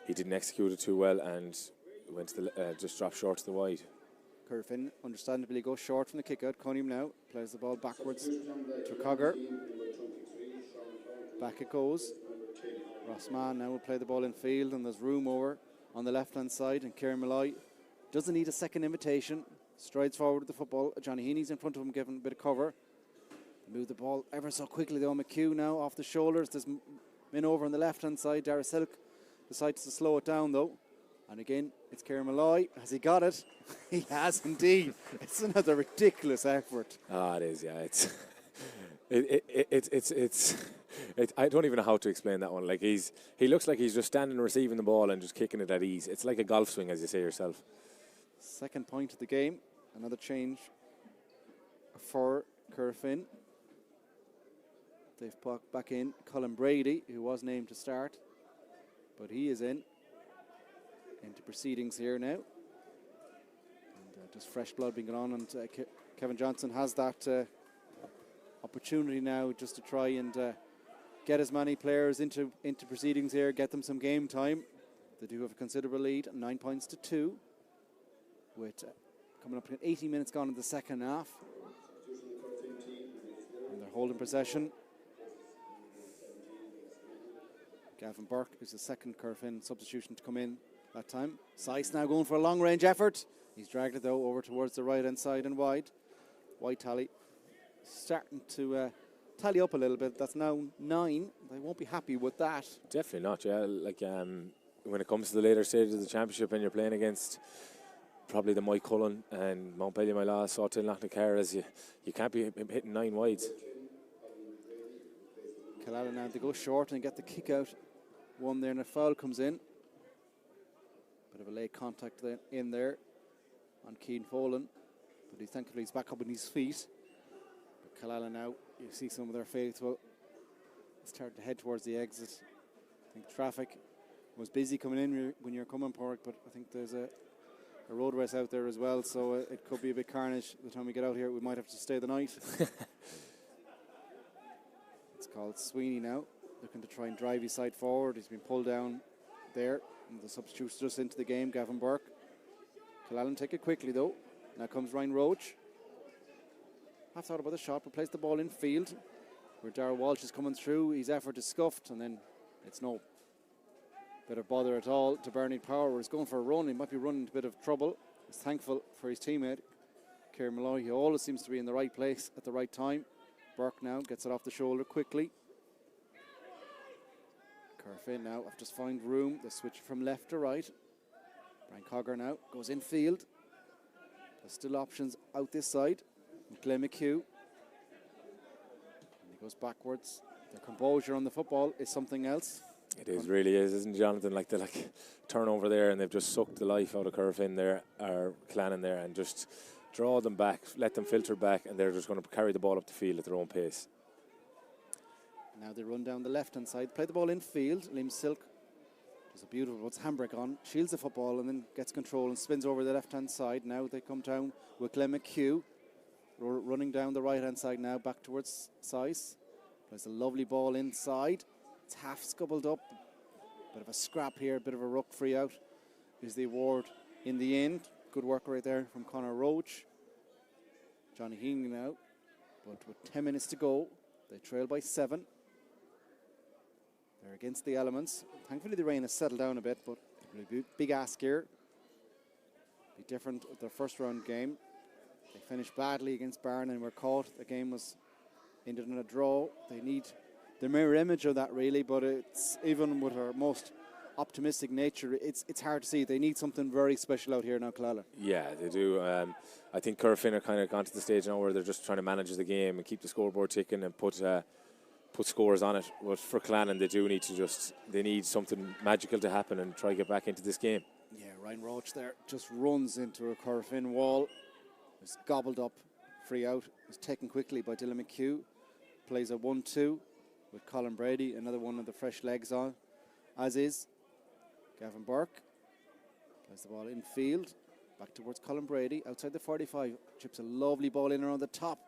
He didn't execute it too well and went to the just dropped short to the wide. Corofin understandably goes short from the kick out. Cunningham now plays the ball backwards to Cogger. Back it goes. Rossman now will play the ball in field, and there's room over on the left hand side, and Ciara Malloy doesn't need a second invitation. Strides forward with the football. Johnny Heaney's in front of him, giving a bit of cover. Move the ball ever so quickly though. McHugh now off the shoulders. There's men over on the left hand side. Dara Silk decides to slow it down though. And again, it's Ciara Malloy. Has he got it? He has indeed. It's another ridiculous effort. Ah, it is. Yeah, it's. I don't even know how to explain that one. Like he looks like he's just standing receiving the ball and just kicking it at ease. It's like a golf swing, as you say yourself. Second point of the game. Another change for Corofin. They've put back in Colin Brady, who was named to start, but he is into proceedings here now. And just fresh blood being on, and Kevin Johnson has that opportunity now just to try and get as many players into proceedings here, get them some game time. They do have a considerable lead, 9 points to 2, with coming up to 18 minutes gone in the second half. And they're holding possession. Gavin Burke is the second Corofin substitution to come in that time. Sykes now going for a long range effort. He's dragged it though over towards the right hand side and wide. White Tally starting to tally up a little bit. That's now 9. They won't be happy with that. Definitely not, yeah. Like, when it comes to the later stages of the championship and you're playing against probably the Mike Cullen and Montpellier, my last, Sawtil, Knocknacarras, you can't be hitting 9 wides. Killannin now, they go short and get the kick out. One there, and a foul comes in. Bit of a late contact in there on Keane Folan, but thankfully he's back up on his feet. But Killannin now, you see some of their faithful start to head towards the exit. I think traffic was busy coming in when you're coming, Park, but I think there's a road race out there as well, so it could be a bit carnage. By the time we get out here, we might have to stay the night. It's called Sweeney now, looking to try and drive his side forward. He's been pulled down there, and the substitute's just into the game, Gavin Burke. Killannin take it quickly though. Now comes Ryan Roach. Half thought about the shot, but plays the ball in field, where Darrell Walsh is coming through. His effort is scuffed, and then it's no bit of bother at all to Bernard Power. He's going for a run. He might be running into a bit of trouble. He's thankful for his teammate, Kieran Malloy. He always seems to be in the right place at the right time. Burke now gets it off the shoulder quickly. Corofin now have just found room. They switch from left to right. Brian Cogger now goes in field. There's still options out this side. Glenn McHugh. And he goes backwards. Their composure on the football is something else. It really is, isn't it, Jonathan? Like the turnover there, and they've just sucked the life out of Corofin there, or Killannin there, and just draw them back, let them filter back, and they're just going to carry the ball up the field at their own pace. Now they run down the left-hand side, play the ball in field. Liam Silk does a beautiful handbrake on, shields the football, and then gets control and spins over the left-hand side. Now they come down with Glenn McHugh, running down the right-hand side now, back towards Sice. Plays a lovely ball inside. It's half scubbled up. Bit of a scrap here, bit of a ruck free out is the award in the end. Good work right there from Conor Roach. Johnny Heaney now, but with 10 minutes to go, they trail by 7. They're against the elements. Thankfully the rain has settled down a bit, but it'll be a big ask here. Be different with their first round game. They finished badly against Barn and were caught. The game was ended in a draw. They need the mirror image of that really, but it's even with our most optimistic nature, it's hard to see. They need something very special out here now, Killannin. Yeah, they do. I think Corofin are kind of gone to the stage now where they're just trying to manage the game and keep the scoreboard ticking and put scores on it. But for Killannin, they do need to they need something magical to happen and try to get back into this game. Yeah, Ryan Roach there just runs into a Corofin wall. It's gobbled up, free out. It's taken quickly by Dylan McHugh. Plays a 1-2 with Colin Brady, another one of the fresh legs on, as is Gavin Burke. Plays the ball in field, back towards Colin Brady, outside the 45. Chips a lovely ball in around the top.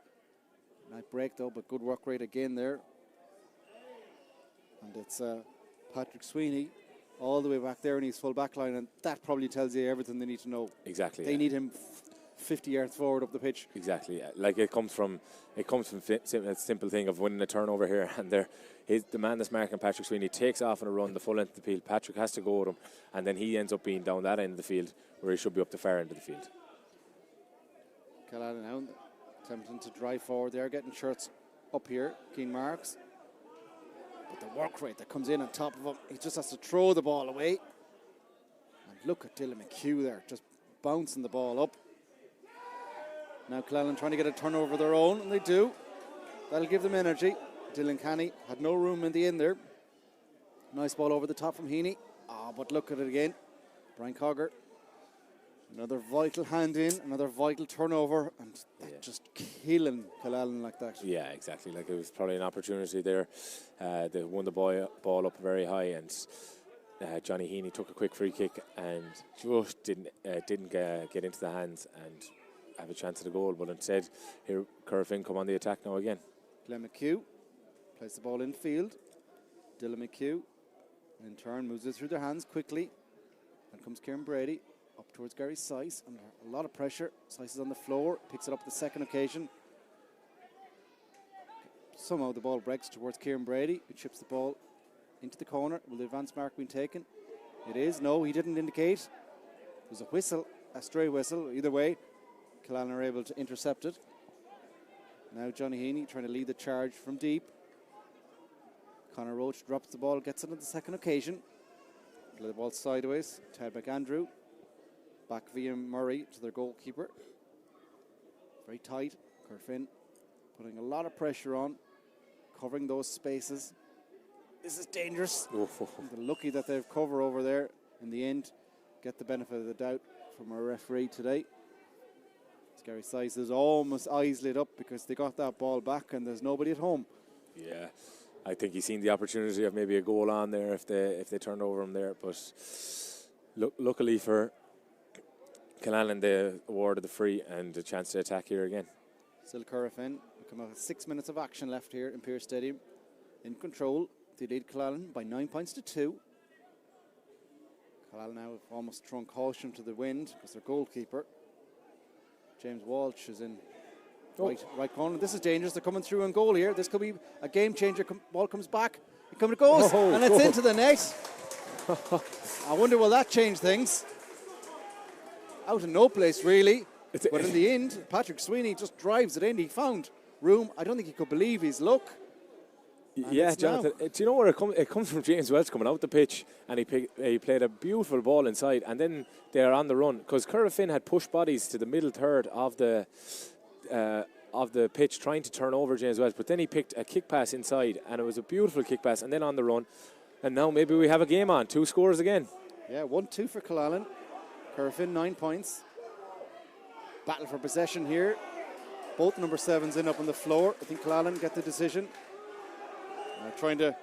Nice break though, but good work rate again there. And it's Patrick Sweeney all the way back there in his full back line, and that probably tells you everything they need to know. Exactly. They need him 50 yards forward up the pitch. Exactly. Like it comes from a simple thing of winning a turnover here, and the man that's marking Patrick Sweeney takes off on a run the full length of the field. Patrick has to go with him, and then he ends up being down that end of the field where he should be up the far end of the field. Killannin now attempting to drive forward. They're getting shirts up here. Keane Marks. But the work rate that comes in on top of him, he just has to throw the ball away. And look at Dylan McHugh there, just bouncing the ball up. Now Killannin trying to get a turnover of their own, and they do. That'll give them energy. Dylan Canny had no room in the end there. Nice ball over the top from Heaney. But look at it again. Brian Cogger. Another vital hand in, another vital turnover, and just killing Killannin like that. Yeah, exactly. Like it was probably an opportunity there. They won the ball up very high, and Johnny Heaney took a quick free kick and just didn't get into the hands and have a chance at a goal. But instead, here Corofin come on the attack now again. Glenn McHugh plays the ball in field. Dylan McHugh in turn moves it through their hands quickly. And comes Kieran Brady up towards Gary Sice under a lot of pressure. Sice is on the floor, picks it up the second occasion. Somehow the ball breaks towards Kieran Brady, who chips the ball into the corner. Will the advance mark be taken? It is. No, he didn't indicate. There's a whistle, a stray whistle. Either way, Killannin are able to intercept it. Now Johnny Heaney trying to lead the charge from deep. Conor Roach drops the ball, gets it on the second occasion. Play the ball sideways. Ted McAndrew. Back via Murray to their goalkeeper. Very tight. Corofin putting a lot of pressure on, covering those spaces. This is dangerous. They're lucky that they've cover over there. In the end, get the benefit of the doubt from our referee today. Gary Size is almost eyes lit up because they got that ball back and there's nobody at home. Yeah, I think he's seen the opportunity of maybe a goal on there if they turned over him there. But luckily for Killannin, they awarded the free and a chance to attack here again. Still Corofin. We come out with 6 minutes of action left here in Pearse Stadium. In control, they lead Killannin by 9 points to 2. Killannin now have almost thrown caution to the wind because their goalkeeper, James Walsh, is in right corner. This is dangerous. They're coming through on goal here. This could be a game changer. Ball comes back. It comes, it goes, and it's into the net. I wonder will that change things? Out of no place, really. But in the end, Patrick Sweeney just drives it in. He found room. I don't think he could believe his luck. Yeah, Jonathan, do you know where it comes from? James Welch coming out the pitch, and he played a beautiful ball inside, and then they are on the run because Corofin had pushed bodies to the middle third of the pitch trying to turn over James Welch, but then he picked a kick pass inside, and it was a beautiful kick pass, and then on the run, and now maybe we have a game on. 2 scores again. Yeah, 1-2 for Killannin. Corofin 9 points. Battle for possession here. Both number 7s in up on the floor. I think Killannin get the decision. Trying to,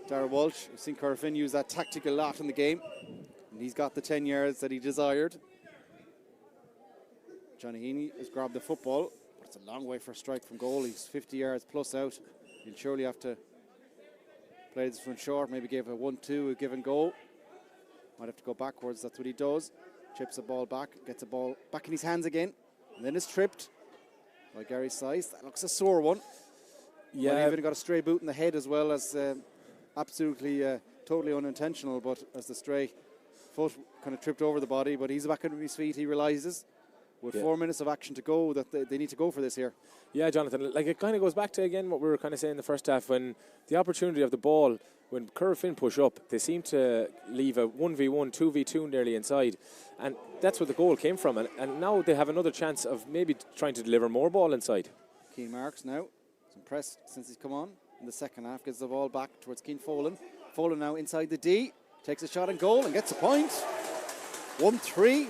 Darrell Walsh, we've seen Corofin use that tactical lot in the game, and he's got the 10 yards that he desired. Johnny Heaney has grabbed the football, but it's a long way for a strike from goal. He's 50 yards plus out. He'll surely have to play this one short, maybe give a 1-2, a give and go. Might have to go backwards, that's what he does. Chips the ball back, gets the ball back in his hands again, and then is tripped by Gary Size. That looks a sore one. Yeah, well, even got a stray boot in the head as well as absolutely totally unintentional, but as the stray foot kind of tripped over the body, but he's back on his feet. He realises with 4 minutes of action to go that they need to go for this here. Yeah, Jonathan, like it kind of goes back to again what we were kind of saying in the first half, when the opportunity of the ball, when Corofin push up, they seem to leave a 1v1, 2v2 nearly inside, and that's where the goal came from, and now they have another chance of maybe trying to deliver more ball inside. Keane Marks now. Impressed since he's come on in the second half, gets the ball back towards Keane Folan. Folan now inside the D, takes a shot and goal and gets a point. 1-3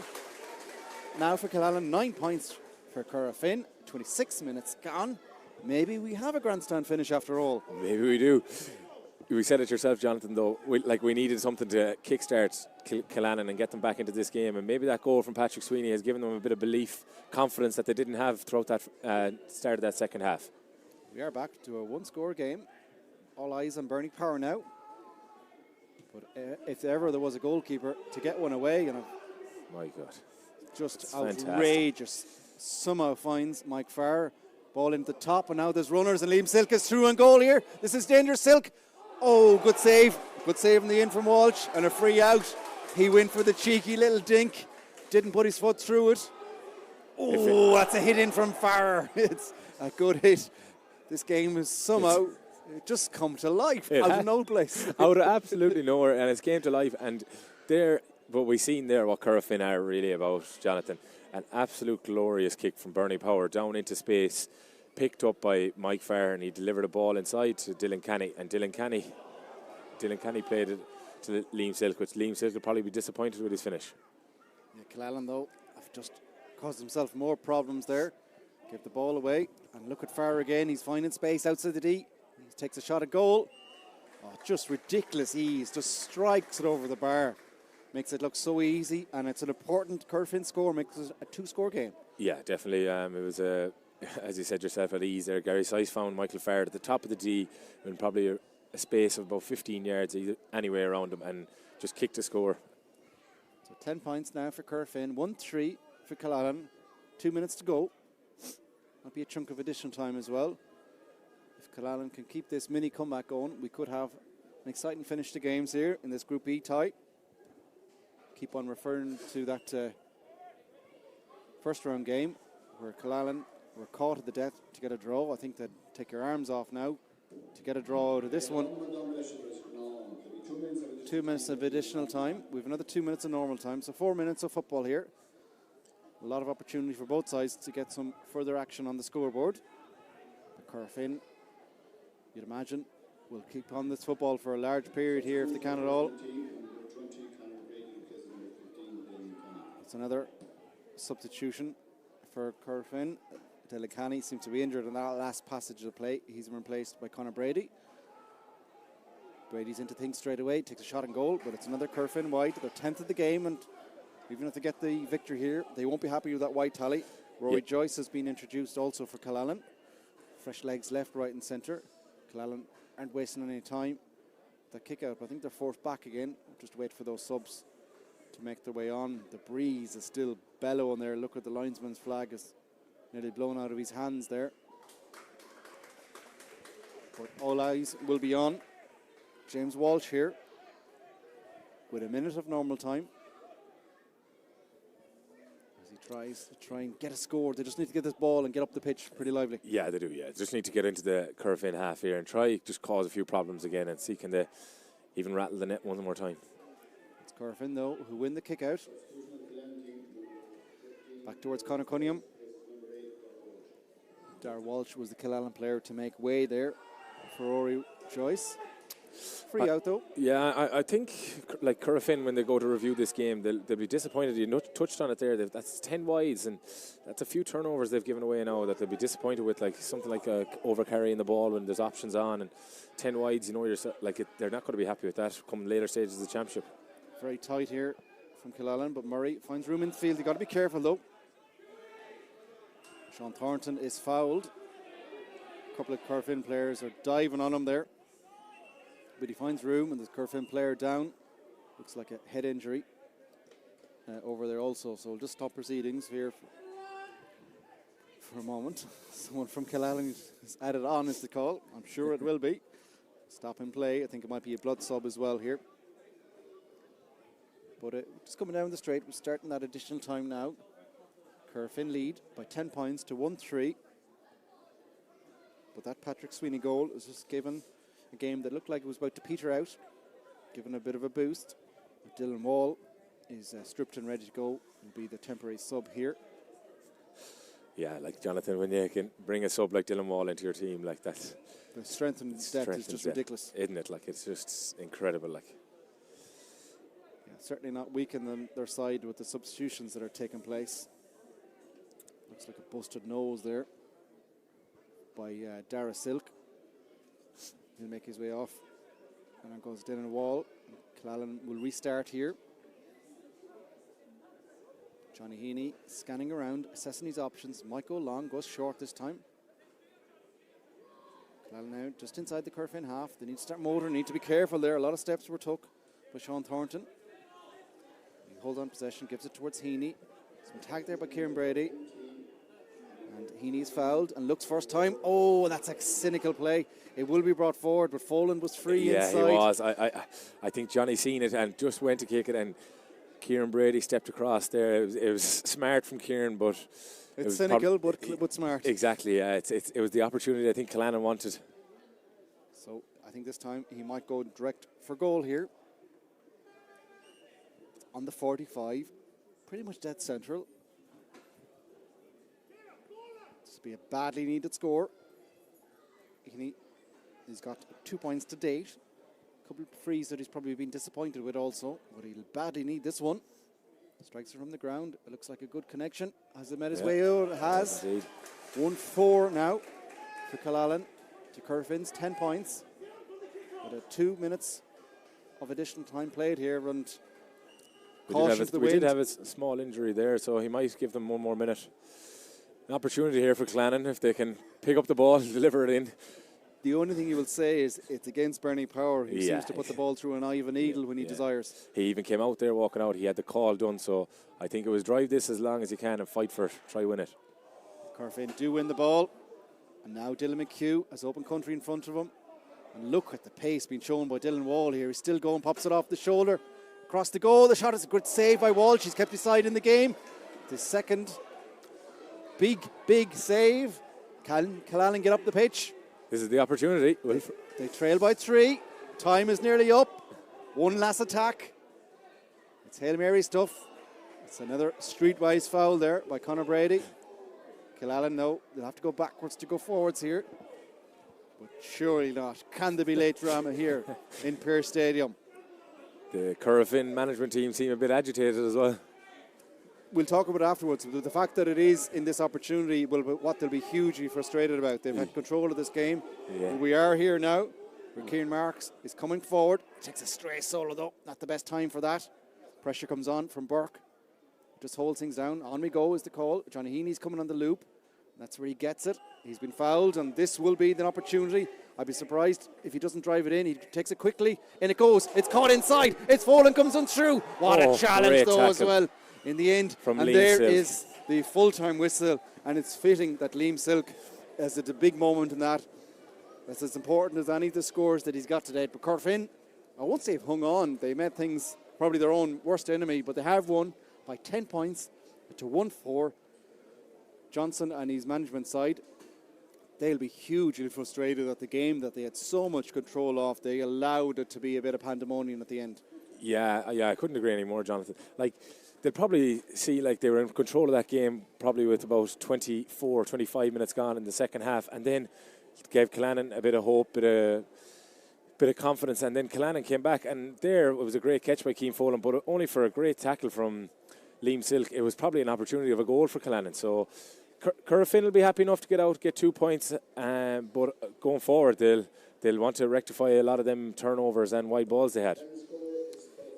now for Killannin, 9 points for Corofin. 26 minutes gone. Maybe we have a grandstand finish after all. Maybe we do. You said it yourself, Jonathan, though. We needed something to kickstart Killannin and get them back into this game, and maybe that goal from Patrick Sweeney has given them a bit of belief, confidence that they didn't have throughout that start of that second half. We are back to a 1-score game. All eyes on Bernie Power now. But if ever there was a goalkeeper to get one away, my God, just outrageous. Somehow finds Mike Farr. Ball into the top, and now there's runners, and Liam Silk is through on goal here. This is dangerous. Silk. Oh, good save. Good save in the in from Walsh, and a free out. He went for the cheeky little dink. Didn't put his foot through it. Oh, that's a hit in from Farr. It's a good hit. This game has somehow just come to life out of no place. Out of absolutely nowhere, and it's came to life. And but we've seen there what Corofin are really about, Jonathan. An absolute glorious kick from Bernie Power down into space, picked up by Mike Farr, and he delivered a ball inside to Dylan Canny. And Dylan Canny played it to Liam Silk, which Liam Silk will probably be disappointed with his finish. Yeah, Killannin, though, have just caused himself more problems there. Give the ball away, and look at Farr again. He's finding space outside the D. He takes a shot at goal. Oh, just ridiculous ease. Just strikes it over the bar. Makes it look so easy, and it's an important Corofin score. Makes it a 2-score game. Yeah, definitely. It was, as you said yourself, at ease there. Gary Sice found Michael Farr at the top of the D in probably a space of about 15 yards anyway around him, and just kicked the score. So 10 points now for Corofin. 1-3 for Killannin. 2 minutes to go. That'll be a chunk of additional time as well. If Killannin can keep this mini comeback going, we could have an exciting finish to games here in this Group E tie. Keep on referring to that first round game where Killannin were caught at the death to get a draw. I think they'd take your arms off now to get a draw out of this one. 2 minutes of additional time. We have another 2 minutes of normal time, so 4 minutes of football here. A lot of opportunity for both sides to get some further action on the scoreboard. Corofin, you'd imagine, will keep on this football for a large period here if they can at all. It's another substitution for Corofin. Killannin seems to be injured in that last passage of play. He's been replaced by Conor Brady. Brady's into things straight away, takes a shot and goal, but it's another Corofin wide. They're 10th of the game, and even if they get the victory here, they won't be happy with that wide tally. Rory Joyce has been introduced also for Killannin. Fresh legs left, right and centre. Killannin aren't wasting any time. The kick out, but I think they're forced back again. Just wait for those subs to make their way on. The breeze is still bellowing there. Look at the linesman's flag is nearly blown out of his hands there. But all eyes will be on James Walsh here with a minute of normal time. As he tries to try and get a score. They just need to get this ball and get up the pitch pretty lively. Yeah, they do, yeah. They just need to get into the Corofin half here and try just cause a few problems again and see can they even rattle the net one more time. It's Corofin, though, who win the kick out. Back towards Conor Cunningham. Dar Walsh was the Killannin player to make way there for Rory Joyce. Free out, though. Yeah, I think, like Corofin, when they go to review this game, they'll be disappointed. You touched on it there. That's 10 wides, and that's a few turnovers they've given away now that they'll be disappointed with, like something like over-carrying the ball when there's options on, and 10 wides, you know, they're not going to be happy with that come later stages of the championship. Very tight here from Killannin, but Murray finds room in the field. You've got to be careful, though. Sean Thornton is fouled. A couple of Corofin players are diving on him there. But he finds room, and the Corofin player down. Looks like a head injury over there also. So we'll just stop proceedings here for a moment. Someone from Killannin is added on is the call. I'm sure it will be. Stop in play. I think it might be a blood sub as well here. But just coming down the straight, we're starting that additional time now. Corofin lead by 10 points to 1-3. But that Patrick Sweeney goal is just given a game that looked like it was about to peter out, given a bit of a boost. Dylan Wall is stripped and ready to go. Will be the temporary sub here. Yeah, like Jonathan, when you can bring a sub like Dylan Wall into your team like that, the strength and depth is just ridiculous, isn't it? Like it's just incredible. Like, yeah, certainly not weakening their side with the substitutions that are taking place. Looks like a busted nose there by Dara Silk. He'll make his way off. And then goes Dylan Wall. Killannin will restart here. Johnny Heaney scanning around, assessing his options. Might go long, goes short this time. Killannin now just inside the Corofin half. They need to start motoring, need to be careful there. A lot of steps were took by Sean Thornton. He holds on possession, gives it towards Heaney. He's been tagged there by Kieran Brady. And Heaney's fouled and looks first time. Oh, that's a cynical play. It will be brought forward, but Folan was free inside. Yeah, he was. I think Johnny seen it and just went to kick it, and Kieran Brady stepped across there. It was smart from Kieran, but it's cynical, but smart. Exactly. Yeah, it was the opportunity I think Killannin wanted. So I think this time he might go direct for goal here. On the 45, pretty much dead central. Be a badly needed score. He's got 2 points to date. A couple of frees that he's probably been disappointed with also, but he'll badly need this one. Strikes it from the ground. It looks like a good connection. Has it made his way out? It has. 1-4 now for Killannin to Corofin's 10 points. With 2 minutes of additional time played here, and we did have a small injury there, so he might give them one more minute. An opportunity here for Killannin if they can pick up the ball and deliver it in. The only thing you will say is it's against Bernie Power. He seems to put the ball through an eye of a needle when he desires. He even came out there walking out. He had the call done, so I think it was drive this as long as you can and fight for it. Try win it. Corofin do win the ball. And now Dylan McHugh has open country in front of him. And look at the pace being shown by Dylan Wall here. He's still going, pops it off the shoulder. Across the goal. The shot is a good save by Walsh. He's kept his side in the game. The second big save. Can Killannin get up the pitch? This is the opportunity. They trail by 3. Time is nearly up. One last attack. It's Hail Mary stuff. It's another streetwise foul there by Conor Brady. Killannin, no, they'll have to go backwards to go forwards here. But surely not. Can there be late drama here in Pearse Stadium? The Corofin management team seem a bit agitated as well. We'll talk about it afterwards. But the fact that it is in this opportunity will be what they'll be hugely frustrated about. They've had control of this game. Yeah. We are here now. Where Kieran Marks is coming forward. Takes a stray solo though. Not the best time for that. Pressure comes on from Burke. Just holds things down. On we go is the call. Johnny Heaney's coming on the loop. That's where he gets it. He's been fouled, and this will be the opportunity. I'd be surprised if he doesn't drive it in. He takes it quickly, and it goes. It's caught inside. It's fallen, comes on through. What a challenge, though, as well, in the end. From and Liam there Silk. is the full-time whistle, and it's fitting that Liam Silk has a big moment in that. That's as important as any of the scores that he's got today. But Corofin, I won't say have hung on. They made things probably their own worst enemy, but they have won by 10 points to 1-4. Johnson and his management side, they'll be hugely frustrated at the game that they had so much control of. They allowed it to be a bit of pandemonium at the end. Yeah, I couldn't agree anymore, Jonathan. Like, they'll probably see like they were in control of that game probably with about 24, 25 minutes gone in the second half, and then gave Killannin a bit of hope, bit of confidence, and then Killannin came back, and there it was a great catch by Keane Folan, but only for a great tackle from Liam Silk. It was probably an opportunity of a goal for Killannin. So Corofin will be happy enough to get out, get 2 points, but going forward they'll want to rectify a lot of them turnovers and wide balls they had.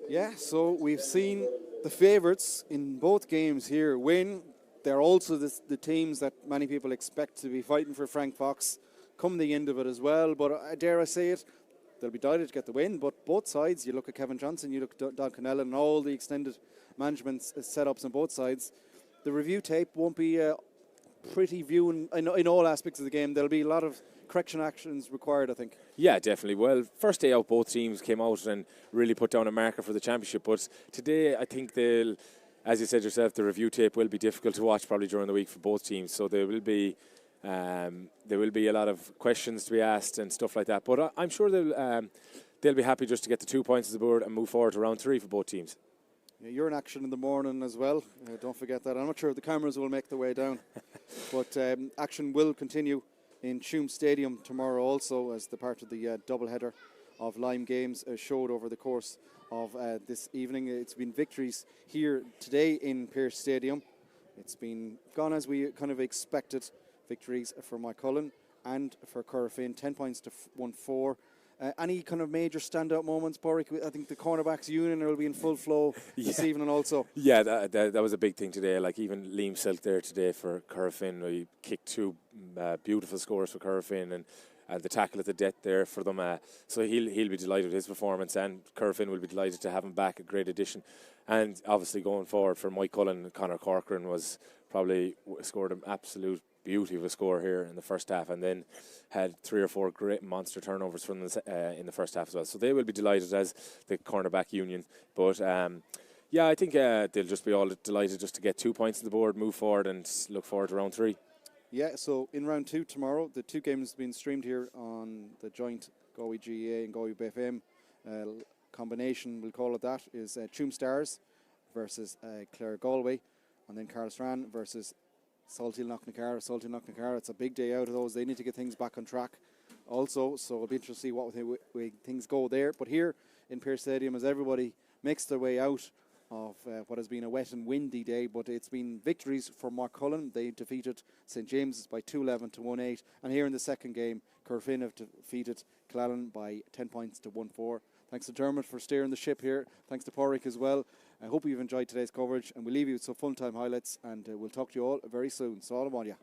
Yeah, so we've seen the favourites in both games here win. They're also the teams that many people expect to be fighting for Frank Fox come the end of it as well. But dare I say it, they'll be delighted to get the win. But both sides, you look at Kevin Johnson, you look at Don Connell and all the extended management setups on both sides. The review tape won't be pretty viewing in all aspects of the game. There'll be a lot of correction actions required, I think. Yeah, definitely. Well, first day out, both teams came out and really put down a marker for the championship. But today, I think they'll, as you said yourself, the review tape will be difficult to watch probably during the week for both teams. So there will be a lot of questions to be asked and stuff like that. But I'm sure they'll be happy just to get the 2 points on the board and move forward to round 3 for both teams. Yeah, you're in action in the morning as well. Don't forget that. I'm not sure if the cameras will make their way down. But action will continue in Tuam Stadium tomorrow also as the part of the double-header of Lime games showed over the course of this evening. It's been victories here today in Pearse Stadium. It's been gone as we kind of expected. Victories for Moycullen and for Corofin, 10 points to 1-4. Any kind of major standout moments, Porrick? I think the cornerbacks union will be in full flow this evening also. Yeah, that was a big thing today. Like even Liam Silk there today for Corofin, he kicked 2 beautiful scores for Corofin and the tackle at the death there for them. So he'll be delighted with his performance, and Corofin will be delighted to have him back, a great addition. And obviously going forward for Moycullen, Conor Corcoran was probably scored an absolute beauty of a score here in the first half, and then had 3 or 4 great monster turnovers from in the first half as well. So they will be delighted as the cornerback union. But I think they'll just be all delighted just to get 2 points on the board, move forward, and look forward to round 3. Yeah, so in round 2 tomorrow, the 2 games have been streamed here on the joint Galway GEA and Galway BFM combination, we'll call it that, is Tuam Stars versus Clare Galway, and then Carlsran versus Salty Knocknacara. It's a big day out of those. They need to get things back on track also, so it'll be interesting to see what way things go there. But here in Pearse Stadium, as everybody makes their way out of what has been a wet and windy day, but it's been victories for Moycullen. They defeated St James's by 2-11 to 1-8, and here in the second game, Corofin have defeated Killannin by 10 points to 1-4. Thanks to Dermot for steering the ship here. Thanks to Porrick as well. I hope you've enjoyed today's coverage, and we'll leave you with some fun-time highlights, and we'll talk to you all very soon. So all I want you.